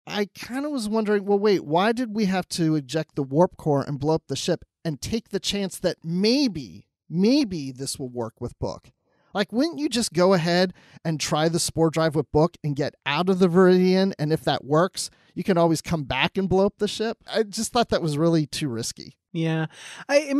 I kind of was wondering, well, wait, why did we have to eject the warp core and blow up the ship and take the chance that maybe this will work with Book? Like, wouldn't you just go ahead and try the spore drive with Book and get out of the Viridian? And if that works, you can always come back and blow up the ship. I just thought that was really too risky. Yeah, I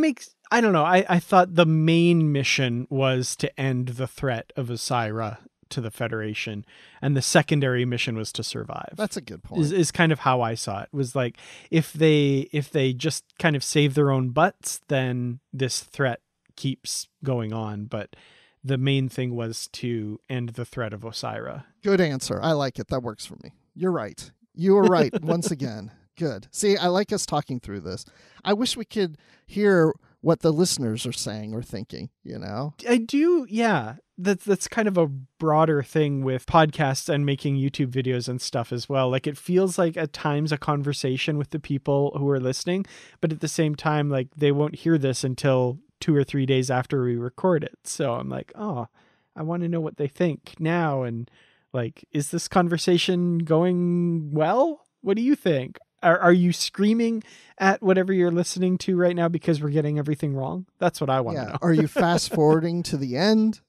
don't know. I thought the main mission was to end the threat of Osyraa to the Federation, and the secondary mission was to survive. That's a good point. Is kind of how I saw it. Was like, if they just kind of save their own butts, then this threat keeps going on. But the main thing was to end the threat of Osyraa. Good answer. I like it. That works for me. You're right. You were right once again. Good. See, I like us talking through this. I wish we could hear what the listeners are saying or thinking, you know? I do, yeah. That's kind of a broader thing with podcasts and making YouTube videos and stuff as well. Like, it feels like at times a conversation with the people who are listening, but at the same time, like, they won't hear this until 2 or 3 days after we record it. So I'm like, oh, I want to know what they think now. And like, is this conversation going well? What do you think? Are you screaming at whatever you're listening to right now because we're getting everything wrong? That's what I want to know. Are you fast forwarding to the end?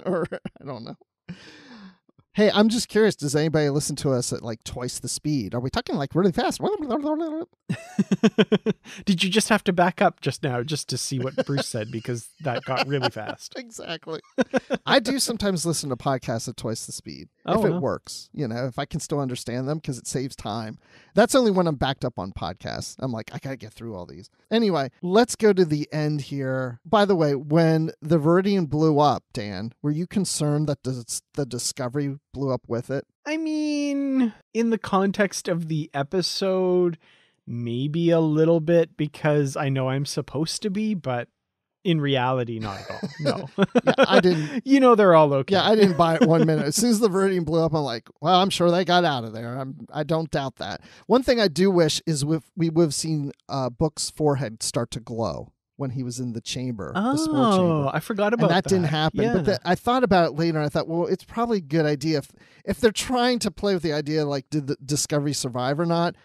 Or I don't know. Hey, I'm just curious. Does anybody listen to us at like twice the speed? Are we talking like really fast? Did you just have to back up just now just to see what Bruce said? Because that got really fast. Exactly. I do sometimes listen to podcasts at twice the speed. If it works, you know, if I can still understand them, because it saves time. That's only when I'm backed up on podcasts. I'm like, I got to get through all these. Anyway, let's go to the end here. By the way, when the Viridian blew up, Dan, were you concerned that the Discovery blew up with it? I mean, in the context of the episode, maybe a little bit, because I know I'm supposed to be, but in reality, not at all. No. Yeah, I didn't. They're all okay. Yeah, I didn't buy it 1 minute. As soon as the Verubin blew up, I'm like, well, I'm sure they got out of there. I don't doubt that. One thing I do wish is we would have seen Book's forehead start to glow when he was in the chamber, the spore chamber. I forgot about that. And that didn't happen. Yeah. But I thought about it later, and I thought, well, it's probably a good idea if they're trying to play with the idea, like, did the Discovery survive or not?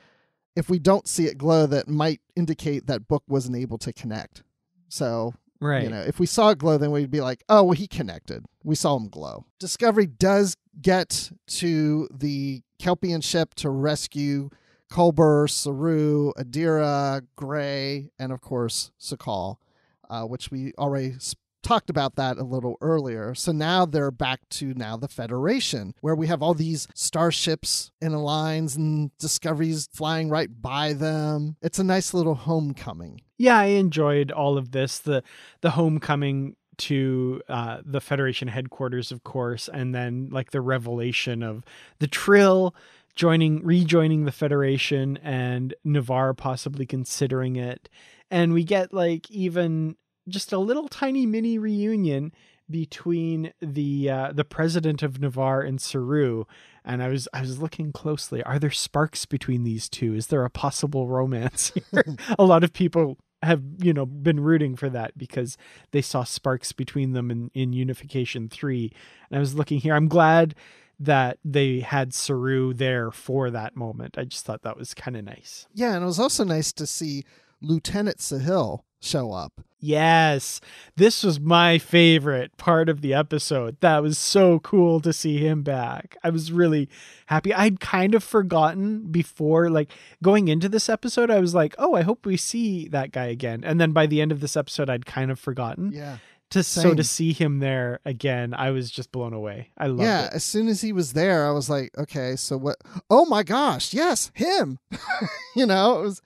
If we don't see it glow, that might indicate that Book wasn't able to connect. So, right. If we saw it glow, then we'd be like, oh, well, he connected. We saw him glow. Discovery does get to the Kelpian ship to rescue Culber, Saru, Adira, Gray, and of course, Sakal, which we already talked about that a little earlier. So now they're back to the Federation, where we have all these starships in lines and Discovery's flying right by them. It's a nice little homecoming. Yeah, I enjoyed all of this. The homecoming to the Federation headquarters, of course, and then like the revelation of the Trill rejoining the Federation and Navarre possibly considering it. And we get like even just a little tiny mini reunion between the president of Navarre and Saru. And I was looking closely. Are there sparks between these two? Is there a possible romance here? A lot of people have, been rooting for that because they saw sparks between them in Unification 3. And I was looking here. I'm glad that they had Saru there for that moment. I just thought that was kind of nice. Yeah, and it was also nice to see Lieutenant Sahil show up. Yes, this was my favorite part of the episode. That was so cool to see him back. I was really happy. I'd kind of forgotten before, like going into this episode, I was like, oh, I hope we see that guy again. And then by the end of this episode, I'd kind of forgotten. Yeah. So to see him there again, I was just blown away. I loved it. Yeah, as soon as he was there, I was like, okay, so what? Oh my gosh, yes, him. It was.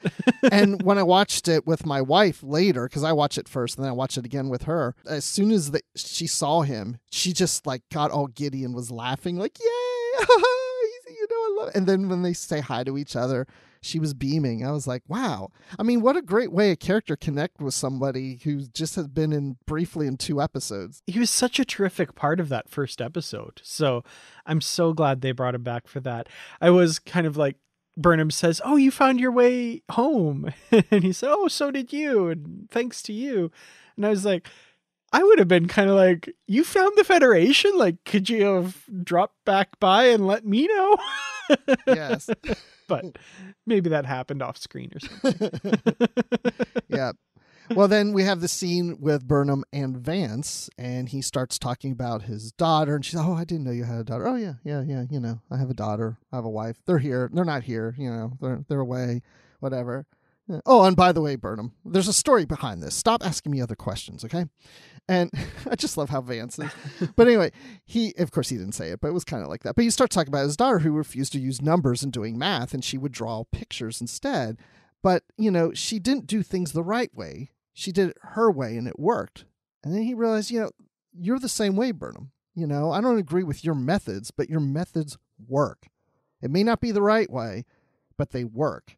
And when I watched it with my wife later, because I watched it first and then I watched it again with her, as soon as she saw him, she just like got all giddy and was laughing like, yay, I love it. And then when they say hi to each other, she was beaming. I was like, wow. I mean, what a great way a character connect with somebody who just has been briefly in 2 episodes. He was such a terrific part of that first episode. So I'm so glad they brought him back for that. I was kind of like, Burnham says, oh, you found your way home. And he said, oh, so did you. And thanks to you. And I was like, I would have been kind of like, you found the Federation? Like, could you have dropped back by and let me know? Yes. But maybe that happened off screen or something. Yeah. Well, then we have the scene with Burnham and Vance, and he starts talking about his daughter, and she's, oh, I didn't know you had a daughter. Oh, yeah. I have a daughter. I have a wife. They're here. They're not here. They're away, whatever. Oh, and by the way, Burnham, there's a story behind this. Stop asking me other questions, okay? And I just love how Vance is. But anyway, of course he didn't say it, but it was kind of like that. But he starts talking about his daughter who refused to use numbers in doing math, and she would draw pictures instead. But, she didn't do things the right way. She did it her way, and it worked. And then he realized, you're the same way, Burnham. I don't agree with your methods, but your methods work. It may not be the right way, but they work.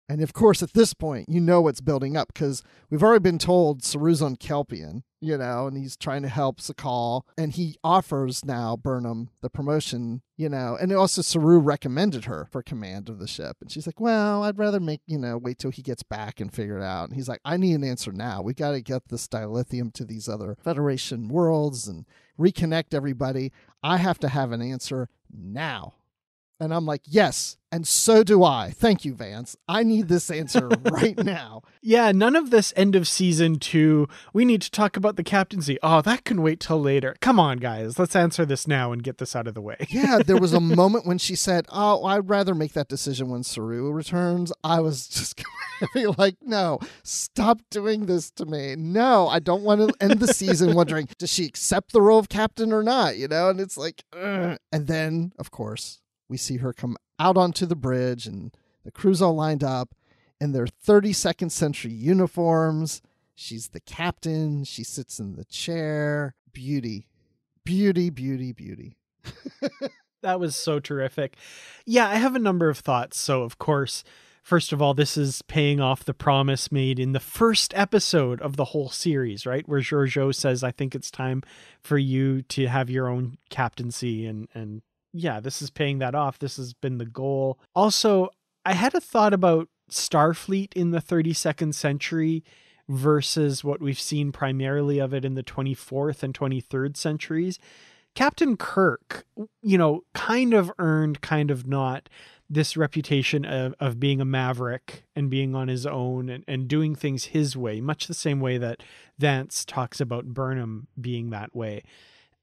And of course, at this point, what's building up because we've already been told Saru's on Kelpian, and he's trying to help Sakal. And he offers now Burnham the promotion, and also Saru recommended her for command of the ship. And she's like, well, I'd rather wait till he gets back and figure it out. And he's like, I need an answer now. We got to get this dilithium to these other Federation worlds and reconnect everybody. I have to have an answer now. And I'm like, yes, and so do I. Thank you, Vance. I need this answer right now. Yeah, none of this end of season 2, we need to talk about the captaincy. Oh, that can wait till later. Come on, guys. Let's answer this now and get this out of the way. Yeah, there was a moment when she said, oh, I'd rather make that decision when Saru returns. I was just like, no, stop doing this to me. No, I don't want to end the season wondering, does she accept the role of captain or not? And it's like, ugh. And then, of course, we see her come out onto the bridge and the crew's all lined up in their 32nd century uniforms. She's the captain. She sits in the chair. Beauty, beauty, beauty, beauty. That was so terrific. Yeah, I have a number of thoughts. So, of course, first of all, this is paying off the promise made in the first episode of the whole series, right? Where Giorgio says, I think it's time for you to have your own captaincy. And yeah, this is paying that off. This has been the goal. Also, I had a thought about Starfleet in the 32nd century versus what we've seen primarily of it in the 24th and 23rd centuries. Captain Kirk, kind of earned, kind of not, this reputation of being a maverick and being on his own and doing things his way, much the same way that Vance talks about Burnham being that way.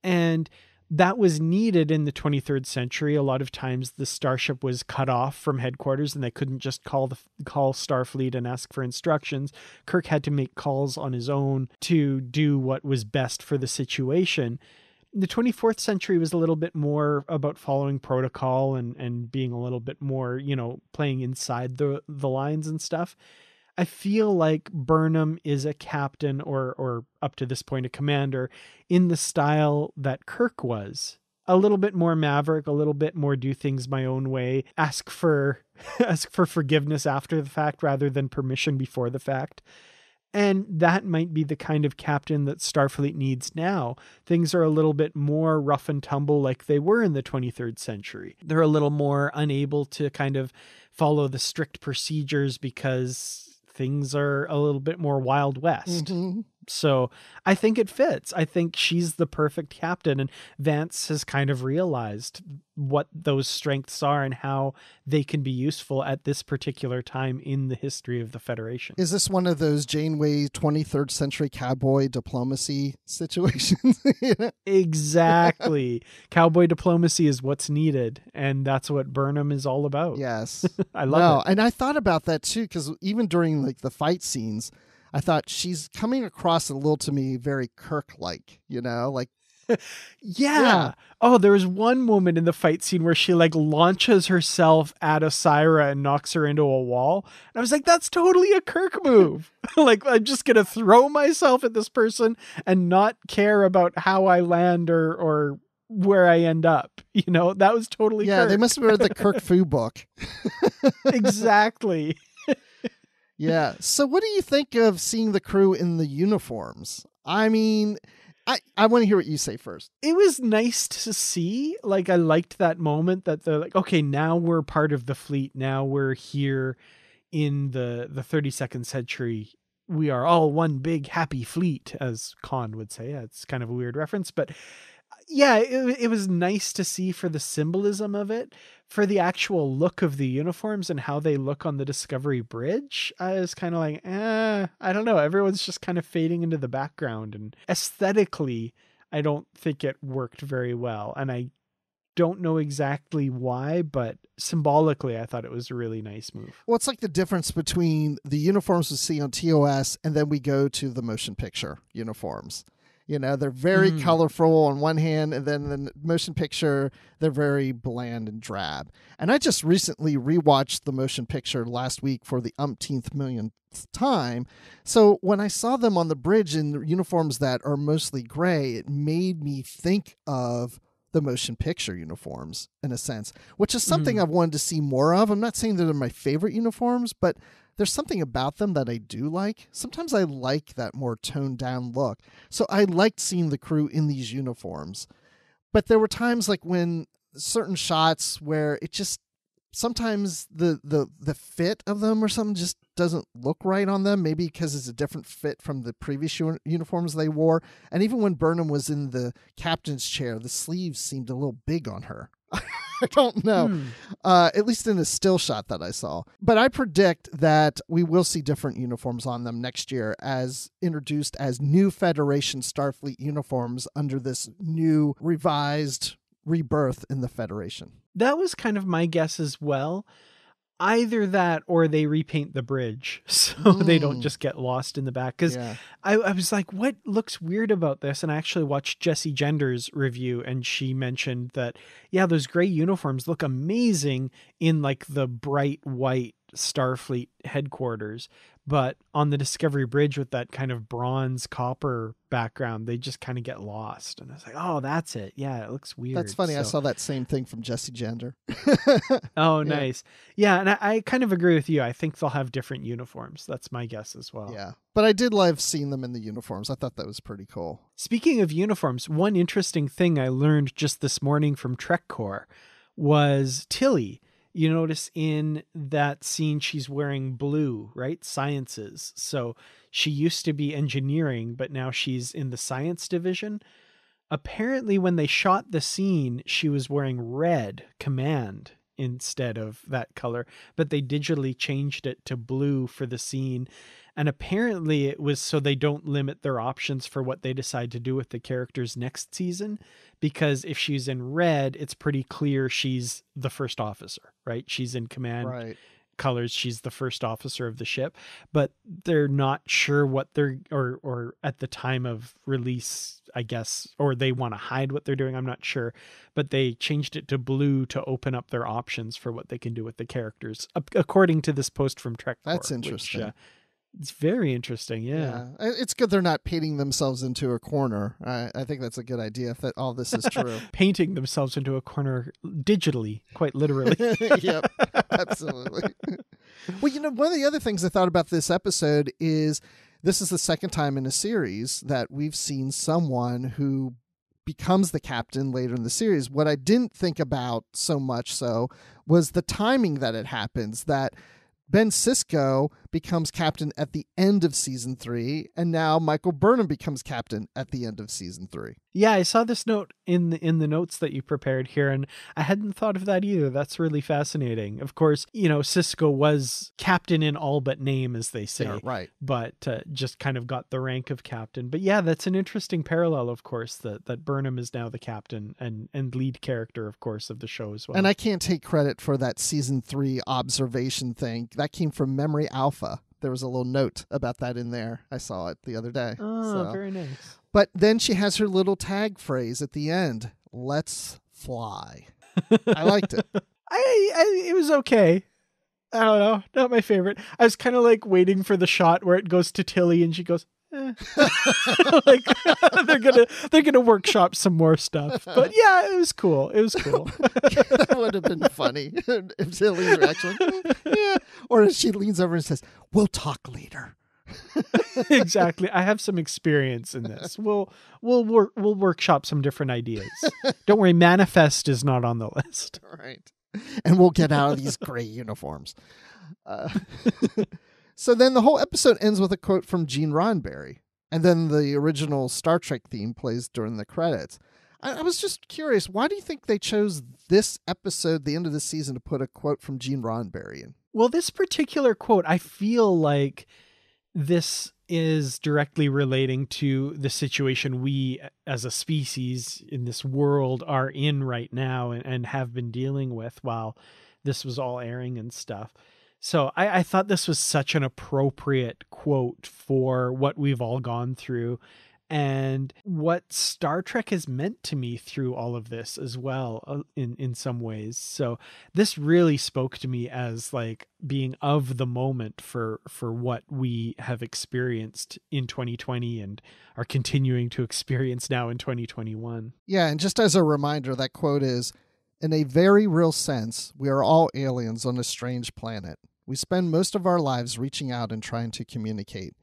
And that was needed in the 23rd century. A lot of times the starship was cut off from headquarters and they couldn't just call Starfleet and ask for instructions. Kirk had to make calls on his own to do what was best for the situation. The 24th century was a little bit more about following protocol and being a little bit more, playing inside the lines and stuff. I feel like Burnham is a captain or up to this point, a commander in the style that Kirk was. A little bit more maverick, a little bit more do things my own way, ask for forgiveness after the fact rather than permission before the fact. And that might be the kind of captain that Starfleet needs now. Things are a little bit more rough and tumble like they were in the 23rd century. They're a little more unable to kind of follow the strict procedures because things are a little bit more Wild West. Mm-hmm. So I think it fits. I think she's the perfect captain, and Vance has kind of realized what those strengths are and how they can be useful at this particular time in the history of the Federation. Is this one of those Janeway 23rd century cowboy diplomacy situations? Exactly. Cowboy diplomacy is what's needed, and that's what Burnham is all about. Yes. I love it. And I thought about that too, because even during the fight scenes, I thought she's coming across a little to me very Kirk-like, Yeah. Oh, there was one moment in the fight scene where she launches herself at Osira and knocks her into a wall. And I was like, that's totally a Kirk move. I'm just going to throw myself at this person and not care about how I land or where I end up. That was totally Kirk. They must have read the Kirk Fu book. Exactly. Yeah. So what do you think of seeing the crew in the uniforms? I mean, I want to hear what you say first. It was nice to see. I liked that moment that they're like, okay, now we're part of the fleet. Now we're here in the 32nd century. We are all one big happy fleet, as Khan would say. Yeah, it's kind of a weird reference, but yeah, it was nice to see for the symbolism of it, for the actual look of the uniforms and how they look on the Discovery Bridge. I was kind of like, I don't know. Everyone's just kind of fading into the background, and aesthetically, I don't think it worked very well. And I don't know exactly why, but symbolically, I thought it was a really nice move. Well, it's like the difference between the uniforms we see on TOS and then we go to the motion picture uniforms. They're very colorful on one hand, and then the motion picture, they're very bland and drab. And I just recently rewatched the motion picture last week for the umpteenth millionth time. So when I saw them on the bridge in uniforms that are mostly gray, it made me think of the motion picture uniforms in a sense, which is something I've wanted to see more of. I'm not saying that they're my favorite uniforms, but there's something about them that I do like. Sometimes I like that more toned down look. So I liked seeing the crew in these uniforms. But there were times when certain shots where it just, sometimes the fit of them or something just doesn't look right on them. Maybe because it's a different fit from the previous uniforms they wore. And even when Burnham was in the captain's chair, the sleeves seemed a little big on her. I don't know, at least in the still shot that I saw. But I predict that we will see different uniforms on them next year as introduced as new Federation Starfleet uniforms under this new revised rebirth in the Federation. That was kind of my guess as well. Either that or they repaint the bridge so they don't just get lost in the back. Because I was like, what looks weird about this? And I actually watched Jessie Gender's review, and she mentioned that, those gray uniforms look amazing in the bright white Starfleet headquarters. But on the Discovery Bridge with that kind of bronze copper background, they just kind of get lost. And I was like, oh, that's it. Yeah, it looks weird. That's funny. I saw that same thing from Jesse Gender. Oh, nice. Yeah, and I kind of agree with you. I think they'll have different uniforms. That's my guess as well. Yeah, but I did love seeing them in the uniforms. I thought that was pretty cool. Speaking of uniforms, one interesting thing I learned just this morning from Trek Core was Tilly. You notice in that scene, she's wearing blue, right? Sciences. So she used to be engineering, but now she's in the science division. Apparently, when they shot the scene, she was wearing red, command, instead of that color, but they digitally changed it to blue for the scene. And apparently it was so they don't limit their options for what they decide to do with the characters next season, because if she's in red, it's pretty clear she's the first officer, right? She's in command colors. She's the first officer of the ship, but they're not sure what they're, or at the time of release, I guess, or they want to hide what they're doing. I'm not sure, but they changed it to blue to open up their options for what they can do with the characters, according to this post from Trek Core. That's interesting. Which, it's very interesting. Yeah. It's good they're not painting themselves into a corner. I think that's a good idea if that all this is true. Painting themselves into a corner digitally, quite literally. Yep, absolutely. Well, one of the other things I thought about this episode is this is the second time in a series that we've seen someone who becomes the captain later in the series. What I didn't think about so much so was the timing that it happens, that Ben Sisko becomes captain at the end of season 3, and now Michael Burnham becomes captain at the end of season 3. Yeah, I saw this note in the notes that you prepared here, and I hadn't thought of that either. That's really fascinating. Of course, Sisko was captain in all but name, as they say. Yeah, right. But just kind of got the rank of captain. But yeah, that's an interesting parallel, of course, that Burnham is now the captain and lead character, of course, of the show as well. And I can't take credit for that season 3 observation thing. That came from Memory Alpha. There was a little note about that in there. I saw it the other day. Oh, very nice. But then she has her little tag phrase at the end. Let's fly. I liked it. It was okay. I don't know. Not my favorite. I was kind of like waiting for the shot where it goes to Tilly and she goes, like they're gonna workshop some more stuff. But yeah, it was cool. That would have been funny if Tilly's reaction. Yeah. Or if she leans over and says, "We'll talk later." Exactly. I have some experience in this. We'll workshop some different ideas. Don't worry, Manifest is not on the list. Right. And we'll get out of these gray uniforms. So then the whole episode ends with a quote from Gene Roddenberry. And then the original Star Trek theme plays during the credits. I was just curious, why do you think they chose this episode, the end of the season, to put a quote from Gene Roddenberry in? Well, this particular quote, I feel like this is directly relating to the situation we as a species in this world are in right now and have been dealing with while this was all airing and stuff. So I thought this was such an appropriate quote for what we've all gone through and what Star Trek has meant to me through all of this as well, in some ways. So this really spoke to me as like being of the moment for what we have experienced in 2020 and are continuing to experience now in 2021. Yeah, and just as a reminder, that quote is, "In a very real sense, we are all aliens on a strange planet. We spend most of our lives reaching out and trying to communicate.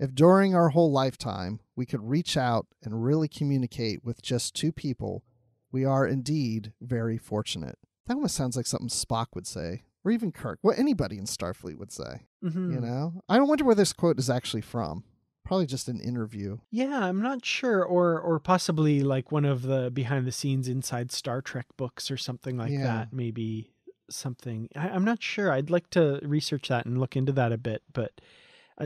If during our whole lifetime we could reach out and really communicate with just 2 people, we are indeed very fortunate." That almost sounds like something Spock would say, or even Kirk, what anybody in Starfleet would say. Mm-hmm. I don't wonder where this quote is actually from. Probably just an interview. Yeah, I'm not sure. Or possibly like one of the behind the scenes inside Star Trek books or something like that. Maybe something. I'm not sure. I'd like to research that and look into that a bit, but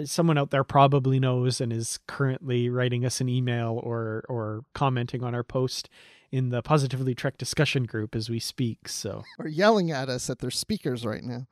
someone out there probably knows and is currently writing us an email or commenting on our post in the Positively Trek discussion group as we speak. So, or yelling at us at their speakers right now.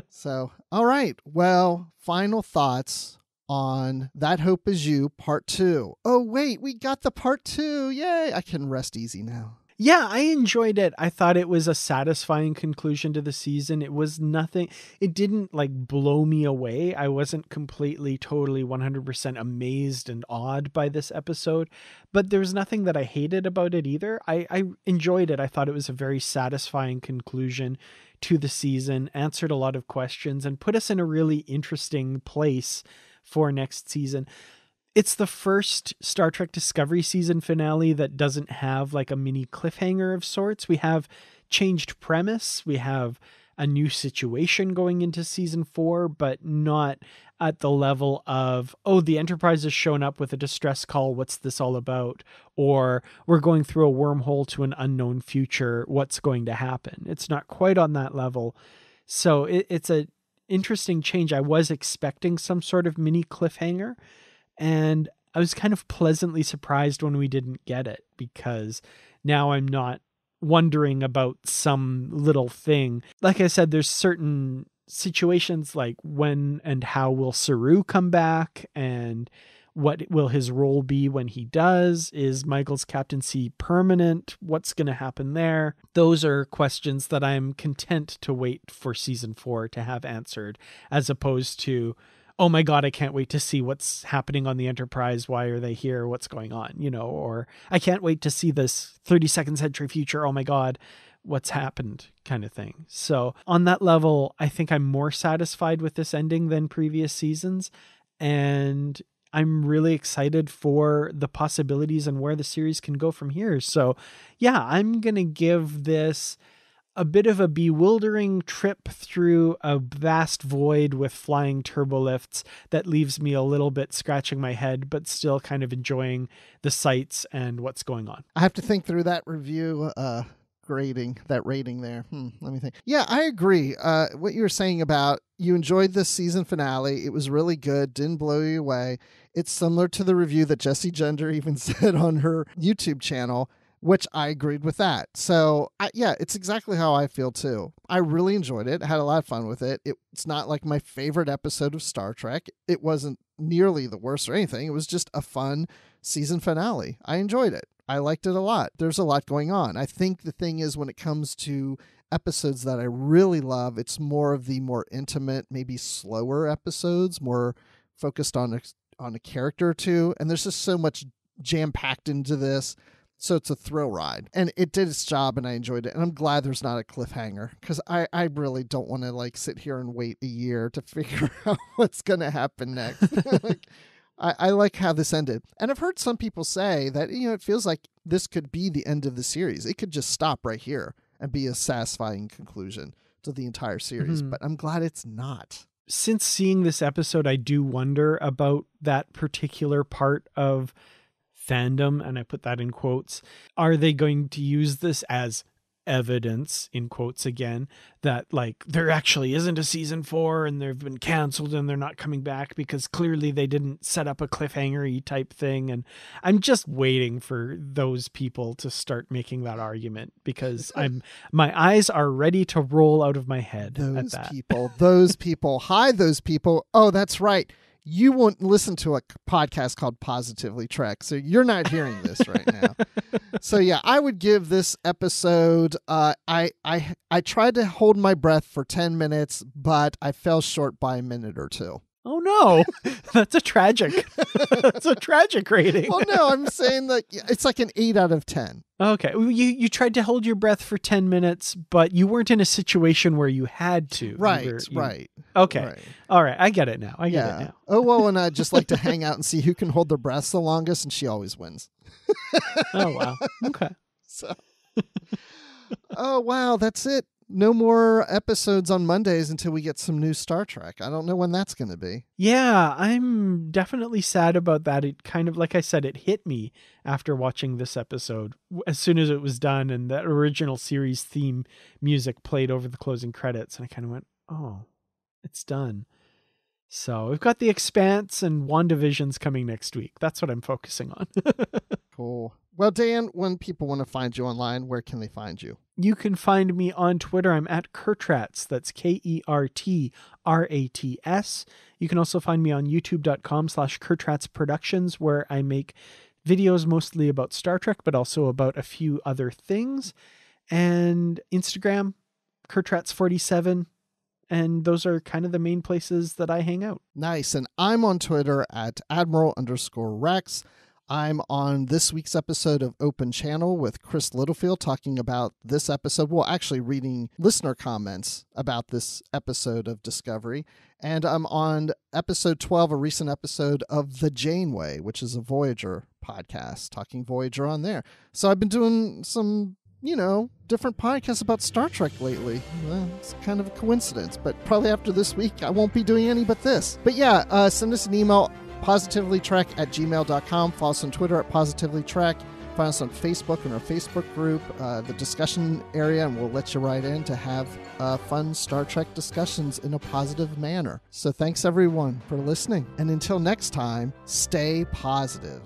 So, all right. Well, final thoughts on That Hope Is You Part 2. Oh, wait, we got the Part 2. Yay. I can rest easy now. Yeah, I enjoyed it. I thought it was a satisfying conclusion to the season. It was nothing, it didn't like blow me away. I wasn't completely, totally 100% amazed and awed by this episode, but there was nothing that I hated about it either. I enjoyed it. I thought it was a very satisfying conclusion to the season, answered a lot of questions, and put us in a really interesting place for next season. It's the first Star Trek Discovery season finale that doesn't have like a mini cliffhanger of sorts. We have changed premise. We have a new situation going into season 4, but not at the level of, oh, the Enterprise has shown up with a distress call. What's this all about? Or we're going through a wormhole to an unknown future. What's going to happen? It's not quite on that level. So it's a interesting change. I was expecting some sort of mini cliffhanger, and I was kind of pleasantly surprised when we didn't get it, because now I'm not wondering about some little thing. Like I said, there's certain situations like when and how will Saru come back, and what will his role be when he does? Is Michael's captaincy permanent? What's going to happen there? Those are questions that I'm content to wait for season 4 to have answered, as opposed to, oh my God, I can't wait to see what's happening on the Enterprise. Why are they here? What's going on? Or I can't wait to see this 32nd century future. Oh my God, what's happened kind of thing. So on that level, I think I'm more satisfied with this ending than previous seasons. And I'm really excited for the possibilities and where the series can go from here. So yeah, I'm going to give this a bit of a bewildering trip through a vast void with flying turbolifts that leaves me a little bit scratching my head, but still kind of enjoying the sights and what's going on. I have to think through that review, that rating there. Let me think. Yeah, I agree. What you were saying about you enjoyed this season finale. It was really good. Didn't blow you away. It's similar to the review that Jessie Gender even said on her YouTube channel, which I agreed with that. So yeah, it's exactly how I feel too. I really enjoyed it. I had a lot of fun with it. It's not like my favorite episode of Star Trek. It wasn't nearly the worst or anything. It was just a fun season finale. I enjoyed it. I liked it a lot. There's a lot going on. I think the thing is, when it comes to episodes that I really love, it's more of the more intimate, maybe slower episodes, more focused on a character or two. And there's just so much jam-packed into this. So it's a thrill ride, and it did its job, and I enjoyed it. And I'm glad there's not a cliffhanger, because I really don't want to like sit here and wait a year to figure out what's going to happen next. I like how this ended. And I've heard some people say that, it feels like this could be the end of the series. It could just stop right here and be a satisfying conclusion to the entire series. But I'm glad it's not. Since seeing this episode, I do wonder about that particular part of fandom, and I put that in quotes. Are they going to use this as evidence, in quotes again, that like there actually isn't a season 4 and they've been canceled and they're not coming back because clearly they didn't set up a cliffhanger-y type thing? And I'm just waiting for those people to start making that argument, because my eyes are ready to roll out of my head. Those people. Hi, those people. Oh, that's right. You won't listen to a podcast called Positively Trek, so you're not hearing this right now. So yeah, I would give this episode, I tried to hold my breath for 10 minutes, but I fell short by a minute or two. Oh no, that's a tragic rating. Well, no, I'm saying that it's like an 8 out of 10. Okay. You tried to hold your breath for 10 minutes, but you weren't in a situation where you had to. Right. Okay. Right. All right. I get it now. I get it now. Oh, well, and I just like to hang out and see who can hold their breath the longest, and she always wins. Oh, wow. Okay. So, oh, wow. That's it. No more episodes on Mondays until we get some new Star Trek. I don't know when that's going to be. Yeah, I'm definitely sad about that. It kind of, like I said, it hit me after watching this episode. As soon as it was done and that original series theme music played over the closing credits, and I kind of went, oh, it's done. So we've got The Expanse and WandaVision's coming next week. That's what I'm focusing on. Cool. Well, Dan, when people want to find you online, where can they find you? You can find me on Twitter. I'm at Kurtrats. That's KERTRATS. You can also find me on youtube.com/Kurtrats Productions, where I make videos mostly about Star Trek, but also about a few other things. And Instagram, Kurtrats47. And those are kind of the main places that I hang out. Nice. And I'm on Twitter at Admiral_Rex. I'm on this week's episode of Open Channel with Chris Littlefield talking about this episode. Well, actually reading listener comments about this episode of Discovery. And I'm on episode 12, a recent episode of The Janeway, which is a Voyager podcast, talking Voyager on there. So I've been doing some, different podcasts about Star Trek lately. Well, it's kind of a coincidence, but probably after this week, I won't be doing any but this. But yeah, send us an email, positivelytrek@gmail.com. Follow us on Twitter at positivelytrek. Find us on Facebook in our Facebook group, the discussion area, and we'll let you right in to have fun Star Trek discussions in a positive manner. So thanks everyone for listening. And until next time, stay positive.